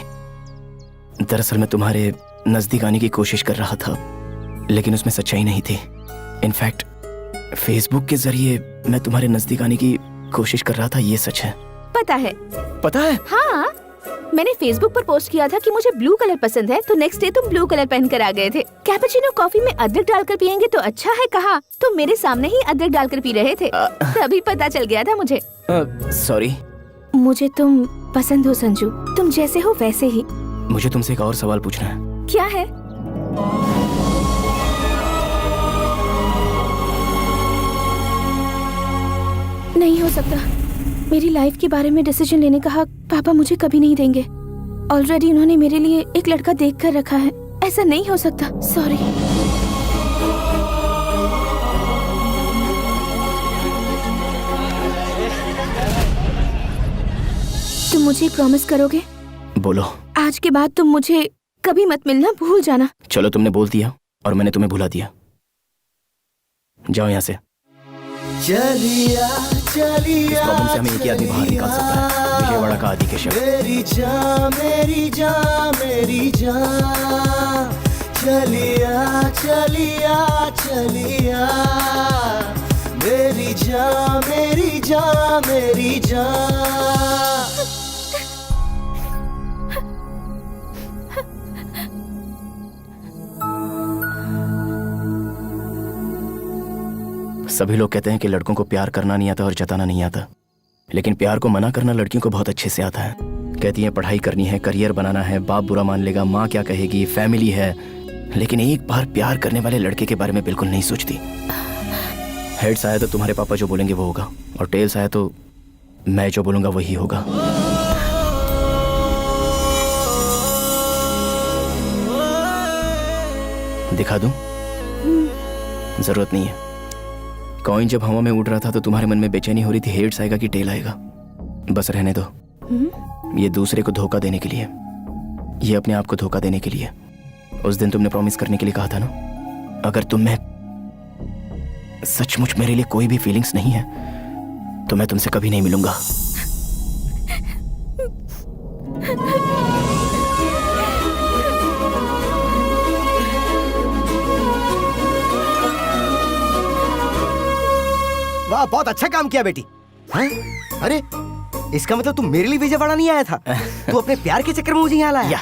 C: दरअसल मैं तुम्हारे नजदीक आने की कोशिश कर रहा था, लेकिन उसमें सच्चाई नहीं थी। इनफैक्ट फेसबुक के जरिए मैं तुम्हारे नजदीक आने की कोशिश कर रहा था, ये सच है।
F: पता है?
C: पता है?
F: हाँ, मैंने फेसबुक पर पोस्ट किया था कि मुझे ब्लू कलर पसंद है, तो नेक्स्ट डे तुम ब्लू कलर पहन कर आ गए थे। कैपुचिनो कॉफी में अदरक डालकर पियेंगे तो अच्छा है कहा, तुम मेरे सामने ही अदरक डालकर पी रहे थे, तभी पता चल गया था मुझे।
C: सॉरी।
F: मुझे तुम पसंद हो संजू, तुम जैसे हो वैसे ही।
C: मुझे तुमसे एक और सवाल पूछना है।
F: क्या है? नहीं हो सकता, मेरी लाइफ के बारे में डिसीजन लेने का हक पापा मुझे कभी नहीं देंगे। ऑलरेडी उन्होंने मेरे लिए एक लड़का देख कर रखा है, ऐसा नहीं हो सकता। सॉरी। तुम मुझे प्रॉमिस करोगे?
C: बोलो।
F: आज के बाद तुम मुझे कभी मत मिलना, भूल जाना।
C: चलो, तुमने बोल दिया और मैंने तुम्हें भुला दिया। जाओ यहाँ से।
M: चलिया चलिया
C: इस प्रॉब्लम से हमें एक ही आदमी बाहर निकाल सकता है, विजयवाड़ा का आदि केशव।
M: मेरी जान मेरी जान मेरी जान, चलिया चलिया चलिया, मेरी जान मेरी जान मेरी जान।
C: सभी लोग कहते हैं कि लड़कों को प्यार करना नहीं आता और जताना नहीं आता, लेकिन प्यार को मना करना लड़कियों को बहुत अच्छे से आता है। कहती हैं पढ़ाई करनी है, करियर बनाना है, बाप बुरा मान लेगा, माँ क्या कहेगी, फैमिली है, लेकिन एक बार प्यार करने वाले लड़के के बारे में बिल्कुल नहीं सोचती। हेड्स आया तो तुम्हारे पापा जो बोलेंगे वो होगा, और टेल्स आया तो मैं जो बोलूंगा वही होगा। दिखा दूं? जरूरत नहीं है। कॉइन जब हवा में उड़ रहा था तो तुम्हारे मन में बेचैनी हो रही थी, हेड्स आएगा कि टेल आएगा। बस रहने दो। ये दूसरे को धोखा देने के लिए, ये अपने आप को धोखा देने के लिए। उस दिन तुमने प्रॉमिस करने के लिए कहा था ना, अगर तुम में सचमुच मेरे लिए कोई भी फीलिंग्स नहीं है तो मैं तुमसे कभी नहीं मिलूंगा।
E: वाह, बहुत अच्छा काम किया बेटी। हैं? अरे इसका मतलब तुम मेरे लिए विजयवाड़ा नहीं आया था, तू अपने प्यार के चक्कर में मुझे यहाँ लाया।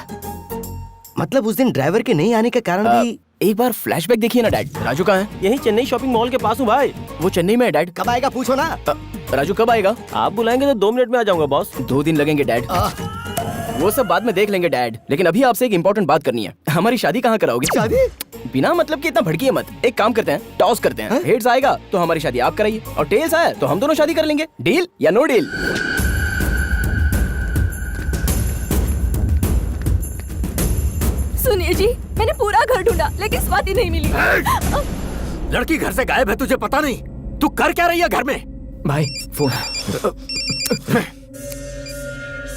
E: मतलब उस दिन ड्राइवर के नहीं आने के कारण भी।
C: एक बार फ्लैशबैक देखिए ना डैड। राजू कहाँ है?
A: यही चेन्नई शॉपिंग मॉल के पास हूँ भाई।
C: वो चेन्नई में है डैड।
E: कब आएगा पूछो ना।
C: राजू कब आएगा?
A: आप बुलाएंगे तो 2 मिनट में आ जाऊंगा बॉस।
C: 2 दिन लगेंगे डैड। वो सब बाद में देख लेंगे डैड, लेकिन अभी आपसे एक इम्पोर्टेंट बात करनी है। हमारी शादी कहाँ कराओगे?
E: शादी?
C: बिना मतलब कि इतना भड़किए मत। एक काम करते हैं, टॉस करते हैं। हेड्स आएगा तो हमारी शादी आप कराइए, और टेल्स आया तो हम दोनों शादी कर लेंगे। डील या नो डील?
L: सुनिए जी, मैंने पूरा घर ढूंढा लेकिन स्वाति नहीं मिली।
J: लड़की घर से गायब है, तुझे पता नहीं? तू कर क्या रही है घर में?
C: भाई फोन।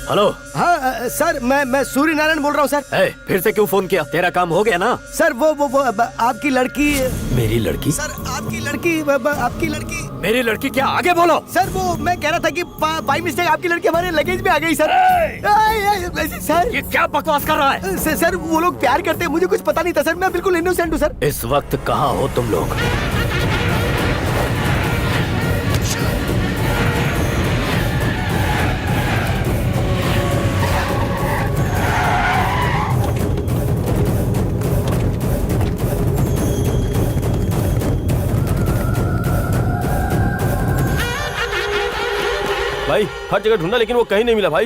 J: हेलो।
E: हाँ सर, मैं सूर्य नारायण बोल रहा हूँ सर।
J: फिर से क्यों फोन किया? तेरा काम हो गया ना?
E: सर वो आपकी लड़की।
J: मेरी लड़की?
E: सर आपकी लड़की।
J: मेरी लड़की क्या? आगे बोलो।
E: सर वो मैं कह रहा था कि बाई मिस्टेक आपकी लड़की हमारे लगेज में आ गई सर। सर
J: ये क्या बकवास कर रहा है?
E: सर वो लोग प्यार करते हैं, मुझे कुछ पता नहीं था सर, मैं बिल्कुल इनोसेंट हूँ सर।
J: इस वक्त कहाँ हो तुम लोग?
A: भाई हर जगह ढूंढा लेकिन वो कहीं नहीं मिला भाई।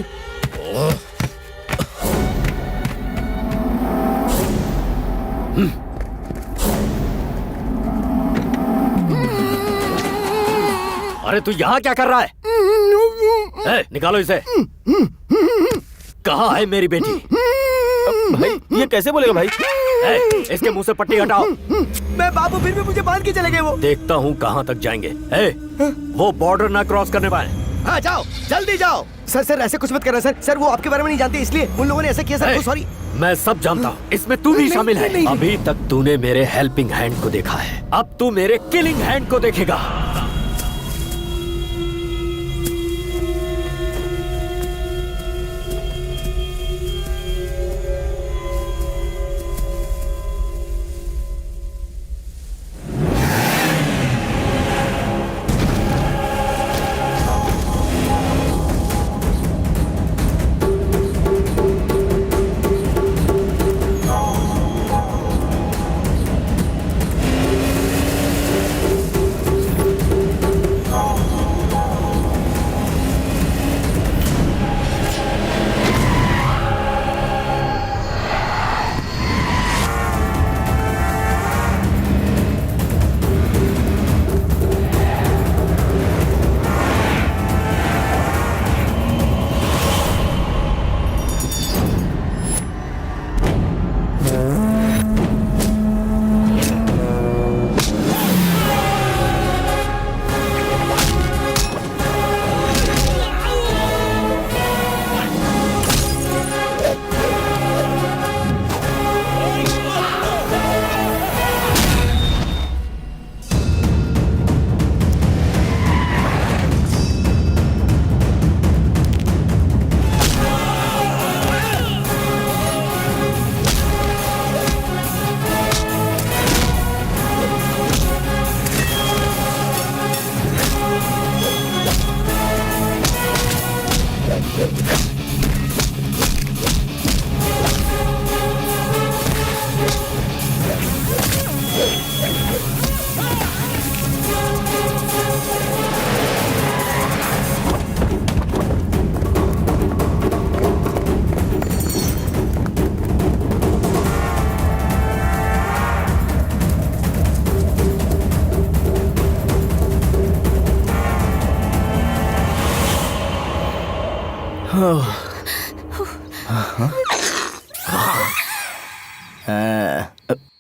J: अरे तू यहाँ क्या कर रहा है? निकालो इसे। कहाँ है मेरी बेटी?
A: भाई ये कैसे बोलेगा भाई?
J: इसके मुंह से पट्टी हटाओ।
E: मैं बाबू फिर भी मुझे बांध के चले गए वो।
J: देखता हूँ कहाँ तक जाएंगे। वो बॉर्डर ना क्रॉस करने पाए।
E: हाँ जाओ, जल्दी जाओ। सर ऐसे कुछ मत करना सर वो आपके बारे में नहीं जानते इसलिए उन लोगों ने ऐसा किया सर। सॉरी।
J: मैं सब जानता हूँ, इसमें तू भी शामिल है। अभी तक तूने मेरे हेल्पिंग हैंड को देखा है, अब तू मेरे किलिंग हैंड को देखेगा।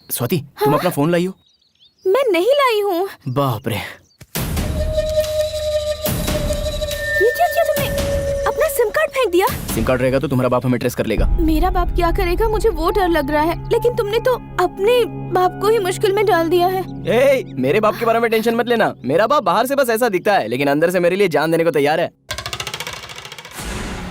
C: स्वाति, तुम अपना फोन लाई हो?
F: मैं नहीं लाई हूँ।
C: बाप रे,
F: ये क्या किया तुमने? अपना सिम कार्ड फेंक दिया।
C: सिम कार्ड रहेगा तो तुम्हारा बाप हमें ट्रेस कर लेगा।
F: मेरा बाप क्या करेगा, मुझे वो डर लग रहा है। लेकिन तुमने तो अपने बाप को ही मुश्किल में डाल दिया है।
C: मेरे बाप के बारे में टेंशन मत लेना। मेरा बाप बाहर से बस ऐसा दिखता है, लेकिन अंदर से मेरे लिए जान देने को तैयार है।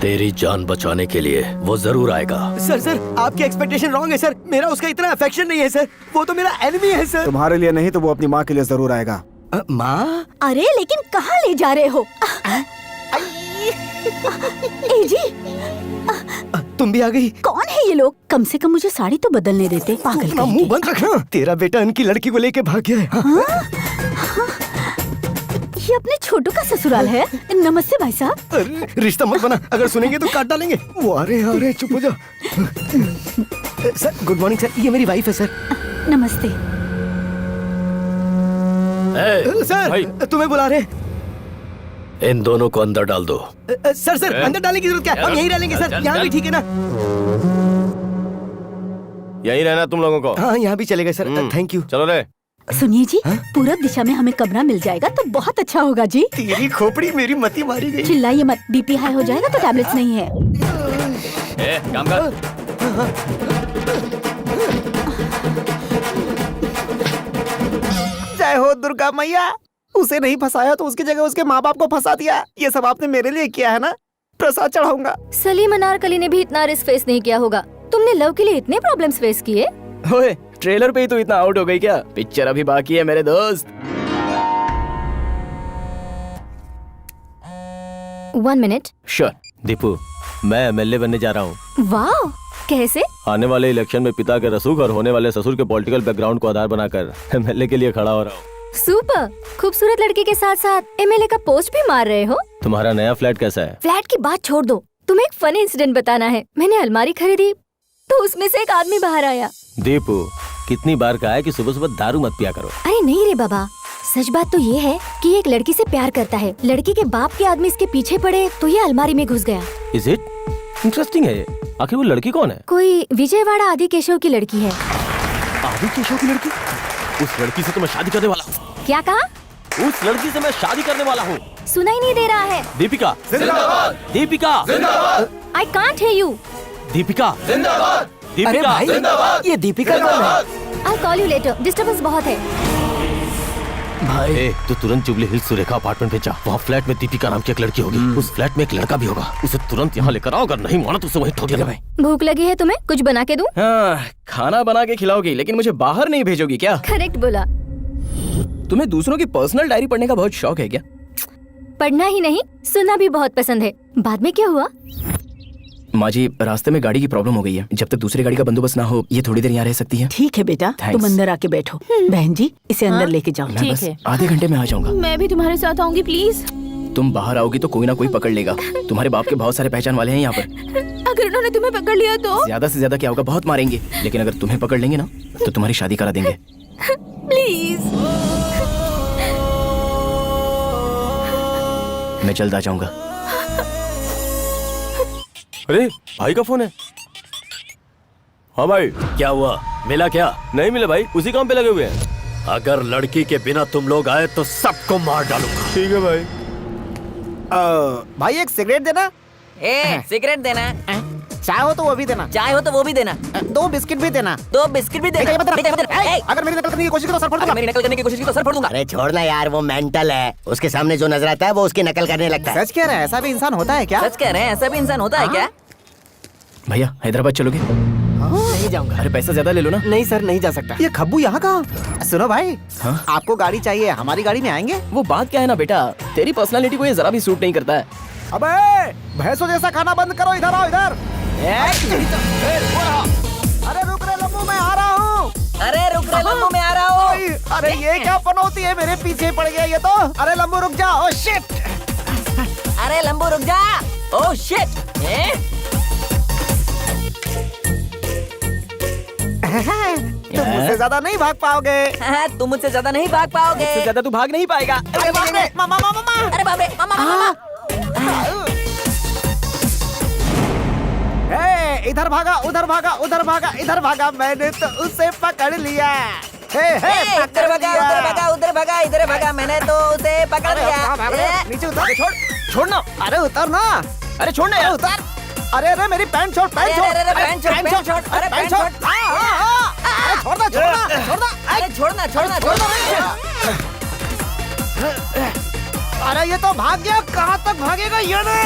J: तेरी जान बचाने के लिए वो जरूर आएगा।
E: सर आपकी एक्सपेक्टेशन रॉन्ग है सर। मेरा उसका इतना अफेक्शन नहीं है सर। वो तो मेरा एनिमी है सर।
I: तुम्हारे लिए नहीं तो वो अपनी माँ के लिए जरूर आएगा।
E: माँ?
L: अरे लेकिन कहाँ ले जा रहे हो? ए जी,
E: तुम भी आ गई?
L: कौन है ये लोग? कम से कम मुझे साड़ी तो बदलने देते। पागल
E: अपना मुंह बंद रखना। तेरा बेटा उनकी लड़की को लेके भाग गया है।
L: ये अपने छोटू का ससुराल है। नमस्ते भाई साहब।
E: अरे रिश्ता मत बना, अगर सुनेंगे तो काट डालेंगे। वो आ रहे चुप हो जा। सर गुड मॉर्निंग सर, ये मेरी वाइफ है सर।
L: नमस्ते।
E: सर तुम्हें बुला रहे।
J: इन दोनों को अंदर डाल दो।
E: सर अंदर डालने की जरूरत क्या है? हम यहीं रह लेंगे सर। यहाँ भी ठीक है ना?
A: यहीं रहना तुम लोगों को?
E: हाँ यहाँ भी चलेगा सर। Thank you.
A: चलो रे।
L: सुनिए जी, पूरब दिशा में हमें कमरा मिल जाएगा तो बहुत अच्छा होगा जी।
E: तेरी खोपड़ी मेरी मती मारी गई।
L: चिल्लाइए मत, बीपी हाई हो जाएगा तो टैबलेट्स नहीं है।
G: काम कर।
I: जय हो दुर्गा मैया। उसे नहीं फंसाया तो उसकी जगह उसके माँ बाप को फंसा दिया। ये सब आपने मेरे लिए किया है ना? प्रसाद चढ़ाऊंगा।
B: सलीम अनारकली ने भी इतना रिस्क फेस नहीं किया होगा। तुमने लव के लिए इतने प्रॉब्लम्स फेस किए?
C: ओए, ट्रेलर पे ही तो इतना आउट हो गई क्या? पिक्चर अभी बाकी है मेरे दोस्त।
B: 1 मिनट।
C: श्योर।
A: दीपू, मैं एमएलए बनने जा रहा हूँ।
B: वाह, कैसे?
A: आने वाले इलेक्शन में पिता के रसूख और होने वाले ससुर के पॉलिटिकल बैकग्राउंड को आधार बनाकर एमएलए के लिए खड़ा हो रहा हूँ।
B: सुपर। खूबसूरत लड़की के साथ साथ एमएलए का पोस्ट भी मार रहे हो।
A: तुम्हारा नया फ्लैट कैसा है?
B: फ्लैट की बात छोड़ दो, तुम्हें एक फनी इंसिडेंट बताना है। मैंने अलमारी खरीदी तो उसमें से एक आदमी बाहर आया।
A: दीपू, कितनी बार कहा है कि सुबह सुबह दारू मत पिया करो।
B: अरे नहीं रे बाबा, सच बात तो ये है कि एक लड़की से प्यार करता है। लड़की के बाप के आदमी इसके पीछे पड़े तो ये अलमारी में घुस गया।
A: Is it? इंटरेस्टिंग है। आखिर वो लड़की कौन है?
B: कोई विजयवाड़ा आदि केशव की लड़की है।
A: आदि केशव की लड़की? उस लड़की से तो मैं शादी करने वाला हूँ।
B: क्या कहा?
A: उस लड़की से मैं शादी करने वाला हूँ।
B: सुनाई नहीं दे रहा है।
A: दीपिका जिंदाबाद। दीपिका जिंदाबाद।
B: I can't hear you.
A: Deepika जिंदाबाद।
E: अरे भाई, ये दीपिका कौन है?
B: I'll call you later. Disturbance बहुत है।
A: भाई तू तुरंत जुबली हिल्स सुरेखा अपार्टमेंट पे जा। वहाँ फ्लैट में दीपिका नाम की एक लड़की होगी। उस फ्लैट में एक लड़का भी होगा। उसे तुरंत यहाँ लेकर आओ। अगर नहीं माना तो उसे वहीं ठोक देना।
B: भूख लगी है तुम्हें? कुछ बना के दूं?
C: हाँ, खाना बना के खिलाओगी, लेकिन मुझे बाहर नहीं भेजोगी क्या?
B: करेक्ट बोला।
C: तुम्हें दूसरों की पर्सनल डायरी पढ़ने का बहुत शौक है क्या?
B: पढ़ना ही नहीं, सुनना भी बहुत पसंद है। बाद में क्या हुआ?
C: माँ जी, रास्ते में गाड़ी की प्रॉब्लम हो गई है। जब तक दूसरी गाड़ी का बंदोबस्त ना हो, ये थोड़ी देर यहाँ रह सकती है।
L: ठीक है बेटा, तुम अंदर आके बैठो। बहन जी, इसे अंदर लेके जाओ।
C: मैं बस आधे घंटे में आ जाऊंगा।
F: मैं भी तुम्हारे साथ आऊंगी प्लीज।
C: तुम बाहर आओगी तो कोई ना कोई पकड़ लेगा। तुम्हारे बाप के बहुत सारे पहचान वाले हैं यहाँ पर।
F: अगर उन्होंने तुम्हें पकड़ लिया तो?
C: ज्यादा से ज्यादा क्या होगा, बहुत मारेंगे। लेकिन अगर तुम्हें पकड़ लेंगे ना तो तुम्हारी शादी करा देंगे।
F: प्लीज।
C: मैं जल्द आ जाऊंगा।
A: अरे भाई का फोन है। हाँ भाई।
J: क्या हुआ? मिला क्या?
A: नहीं मिला भाई, उसी काम पे लगे हुए हैं।
J: अगर लड़की के बिना तुम लोग आए तो सबको मार डालूंगा।
A: ठीक है भाई।
I: भाई एक सिगरेट देना।
N: सिगरेट देना।
I: चाय हो तो वो भी देना।
N: चाय हो तो वो भी देना।
I: 2 बिस्किट भी देना।
N: 2 बिस्किट भी देना।
I: अगर मेरी नकल करने की कोशिश की तो सर फोड़ दूंगा।
N: मेरी नकल करने की कोशिश की तो सर फोड़ दूंगा।
E: अरे छोड़ना यार, वो मेंटल है। उसके सामने जो नजर आता है वो उसकी नकल करने लगता है।
I: सच कह रहे हैं, ऐसा भी इंसान होता है क्या?
N: सच कह रहे हैं, ऐसा भी इंसान होता है क्या?
C: भैया हैदराबाद चलोगे?
I: नहीं जाऊंगा।
C: अरे पैसा ज्यादा ले लो ना।
I: नहीं सर, नहीं जा सकता। ये खब्बू यहाँ कहाँ? सुनो भाई, आपको गाड़ी चाहिए, हमारी गाड़ी में आएंगे?
C: वो बात क्या है ना बेटा, तेरी पर्सनालिटी को ये जरा भी सूट नहीं करता है।
I: अबे भैंसों जैसा खाना बंद करो, इधर आओ इधर। अरे रुक रे लम्बू, मैं आ रहा हूँ।
N: अरे रुक रे लम्बू, मैं आ रहा हूँ।
I: अरे ये क्या पनौती है, मेरे पीछे पड़ गया ये तो। अरे लम्बू रुक जा। Oh shit.
N: अरे लम्बू रुक जा। Oh shit.
I: तुम मुझसे ज्यादा नहीं भाग पाओगे।
N: तुम मुझसे ज्यादा नहीं भाग पाओगे।
C: मुझसे ज्यादा तू भाग नहीं पाएगा।
I: अरे बाप रे, मामा मामा।
N: अरे बाप रे, मामा मामा।
I: इधर भागा, उधर भागा, उधर भागा, इधर भागा, मैंने तो उसे पकड़ लिया।
N: इधर भागा, उधर भागा, उधर भागा, इधर भागा, मैंने तो उसे पकड़ लिया।
I: नीचे उतर।
C: छोड़ना।
I: अरे उतर ना।
C: अरे छोड़ना यार।
I: उतर। अरे अरे मेरी पैंट छोड़, पैंट छोड़।
N: अरे पैंट छोड़, पैंट छोड़। अरे पैंट छोड़।
I: छोड़ना छोड़ना छोड़ना।
N: अरे छोड़ना छोड़ना छोड़ना।
I: अरे ये तो भाग गया, कहाँ तक भागेगा ये ने?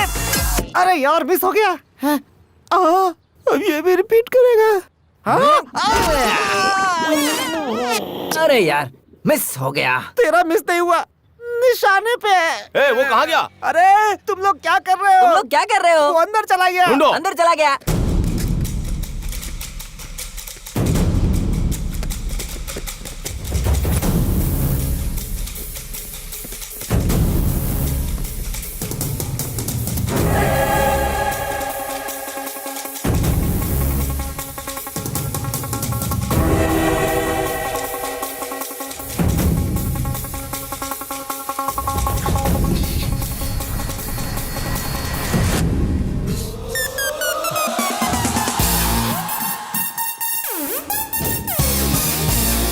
I: अरे यार मिस हो गया। अब ये भी रिपीट करेगा।
N: अरे यार मिस हो गया।
I: तेरा मिस नहीं हुआ, निशाने पे।
C: ए, वो कहाँ गया?
I: अरे तुम लोग क्या कर रहे हो?
N: तुम लोग क्या कर रहे हो?
I: वो अंदर चला गया।
C: ढूंढो।
N: अंदर चला गया।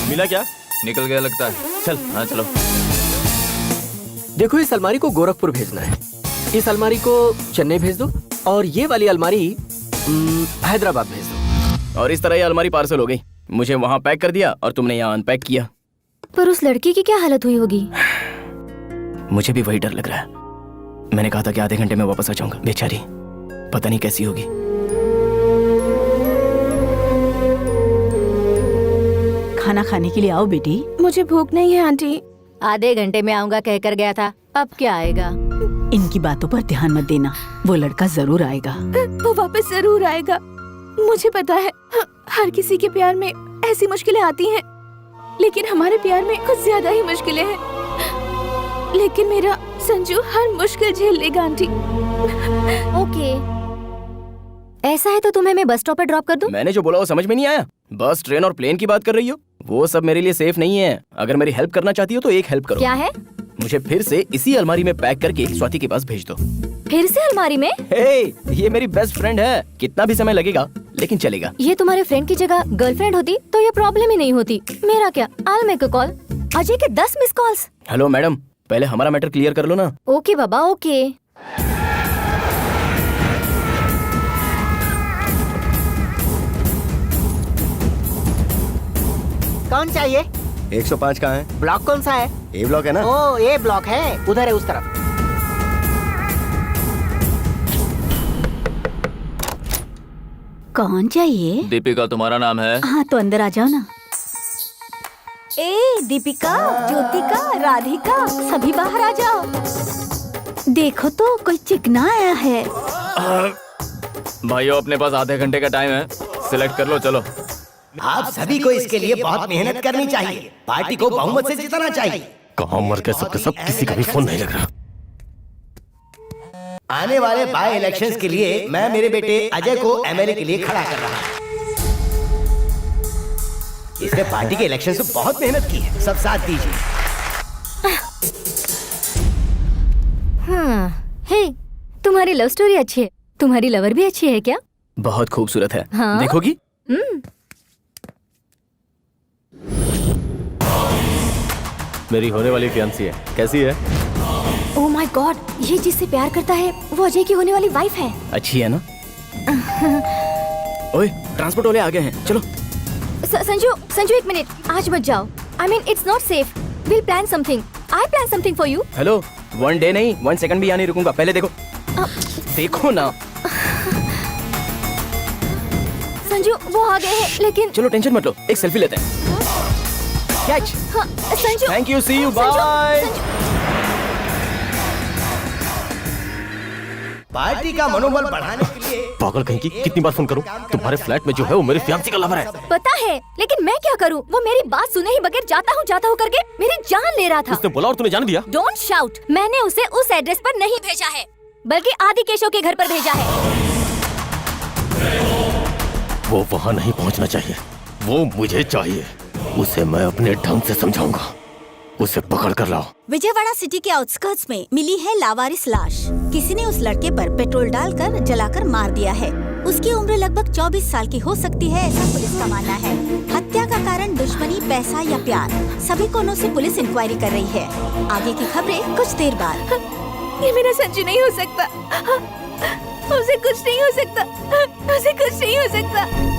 C: मिला क्या?
G: निकल गया लगता है।
C: चल।
G: हाँ चलो।
J: देखो इस अलमारी को गोरखपुर भेजना है, इस अलमारी को चेन्नई भेज दो, और ये वाली अलमारी हैदराबाद भेज दो।
C: और इस तरह ये अलमारी पार्सल हो गई। मुझे वहाँ पैक कर दिया और तुमने यहाँ अनपैक किया।
B: पर उस लड़की की क्या हालत हुई होगी?
C: मुझे भी वही डर लग रहा है। मैंने कहा था कि आधे घंटे में वापस आ जाऊंगा। बेचारी पता नहीं कैसी होगी।
L: खाना खाने के लिए आओ बेटी।
H: मुझे भूख नहीं है आंटी।
B: आधे घंटे में आऊंगा कहकर गया था, अब क्या आएगा?
L: इनकी बातों पर ध्यान मत देना, वो लड़का जरूर आएगा।
H: वो वापस जरूर आएगा। मुझे पता है हर किसी के प्यार में ऐसी मुश्किलें आती हैं, लेकिन हमारे प्यार में कुछ ज्यादा ही मुश्किलें हैं। लेकिन मेरा संजू हर मुश्किल झेल लेगा आंटी।
B: ओके, ऐसा है तो तुम्हें मैं बस स्टॉप पर ड्रॉप कर दूं?
C: मैंने जो बोला वो समझ में नहीं आया? बस, ट्रेन और प्लेन की बात कर रही हो? वो सब मेरे लिए सेफ नहीं है। अगर मेरी हेल्प करना चाहती हो तो एक हेल्प करो।
B: क्या है?
C: मुझे फिर से इसी अलमारी में पैक करके स्वाति के पास भेज दो।
B: फिर से अलमारी में?
C: ये मेरी बेस्ट फ्रेंड है, कितना भी समय लगेगा लेकिन चलेगा।
B: ये तुम्हारे फ्रेंड की जगह गर्लफ्रेंड होती तो ये प्रॉब्लम ही नहीं होती। मेरा क्या, I'll make a call। Ajay के 10 मिस कॉल्स।
C: हेलो मैडम, पहले हमारा मैटर क्लियर कर लो ना।
B: ओके बाबा, ओके।
O: कौन चाहिए?
E: 105 कहाँ है?
O: ब्लॉक कौन सा है?
E: ए ब्लॉक है ना?
O: ओ ए ब्लॉक है, उधर है उस तरफ।
L: कौन चाहिए?
G: दीपिका तुम्हारा नाम है?
L: हाँ तो अंदर आ जाओ ना।
B: ए दीपिका, ज्योतिका, राधिका, सभी बाहर आ जाओ।
L: देखो तो कोई चिकना आया है।
G: भाइयों अपने पास आधे घंटे का टाइम है, सिलेक्ट कर लो। चलो।
E: आप सभी को इसके लिए बहुत मेहनत करनी चाहिए, पार्टी को बहुमत से जिताना चाहिए।
A: कहाँ मर गए सबके सब, किसी का भी फोन नहीं लग रहा।
E: आने वाले बाय इलेक्शंस के लिए मैं मेरे बेटे अजय को एमएलए के लिए खड़ा कर रहा हूँ। इसने पार्टी के इलेक्शन से बहुत मेहनत की है, सब साथ दीजिए।
B: हाँ, हे, तुम्हारी लव स्टोरी अच्छी है। तुम्हारी लवर भी अच्छी है क्या?
C: बहुत खूबसूरत है।
B: हाँ?
C: देखोगी?
A: मेरी होने वाली फियांसी है, कैसी है?
B: ओह माय गॉड, ये जिससे प्यार करता है वो अजय की होने वाली वाइफ है।
C: अच्छी है ना? ओए, ट्रांसपोर्ट वाले आ गए हैं, चलो।
B: संजू एक मिनट, आज मत जाओ। I mean, it's not safe. We'll plan something. I plan something for you.
C: Hello, 1 day नहीं 1 सेकंड भी यहाँ नहीं रुकूंगा। पहले देखो। देखो ना।
B: संजू वो आ गए हैं, लेकिन
C: चलो टेंशन मत लो, एक सेल्फी लेते हैं। कैच।
B: हाँ, Sanju.
C: Thank you, see you, bye.
E: Party का मनोबल बढ़ाने के लिए।
A: पागल कहीं की, कितनी बार फोन करूं? तुम्हारे फ्लैट में जो है वो मेरी फियांसी का लवर है।
B: पता है, लेकिन मैं क्या करूं? वो मेरी बात सुने ही बगैर जाता हूं करके मेरी जान ले रहा था।
A: उसने बोला और तूने जाने दिया?
B: Don't shout. मैंने उसे उस एड्रेस पर नहीं भेजा है, बल्कि आदि केशव के घर पर भेजा है।
A: वो वहाँ नहीं पहुँचना चाहिए, वो मुझे चाहिए। उसे मैं अपने ढंग से समझाऊंगा। उसे पकड़ कर लाओ।
L: विजयवाड़ा सिटी के आउटस्कर्ट्स में मिली है लावारिस लाश। किसी ने उस लड़के पर पेट्रोल डालकर जलाकर मार दिया है। उसकी उम्र लगभग 24 साल की हो सकती है, ऐसा पुलिस का मानना है। हत्या का कारण दुश्मनी, पैसा या प्यार, सभी कोनों से पुलिस इंक्वायरी कर रही है। आगे की खबरें कुछ देर बाद।
F: ये मेरा संजू नहीं हो सकता, उसे कुछ नहीं हो सकता, उसे कुछ नहीं हो सकता।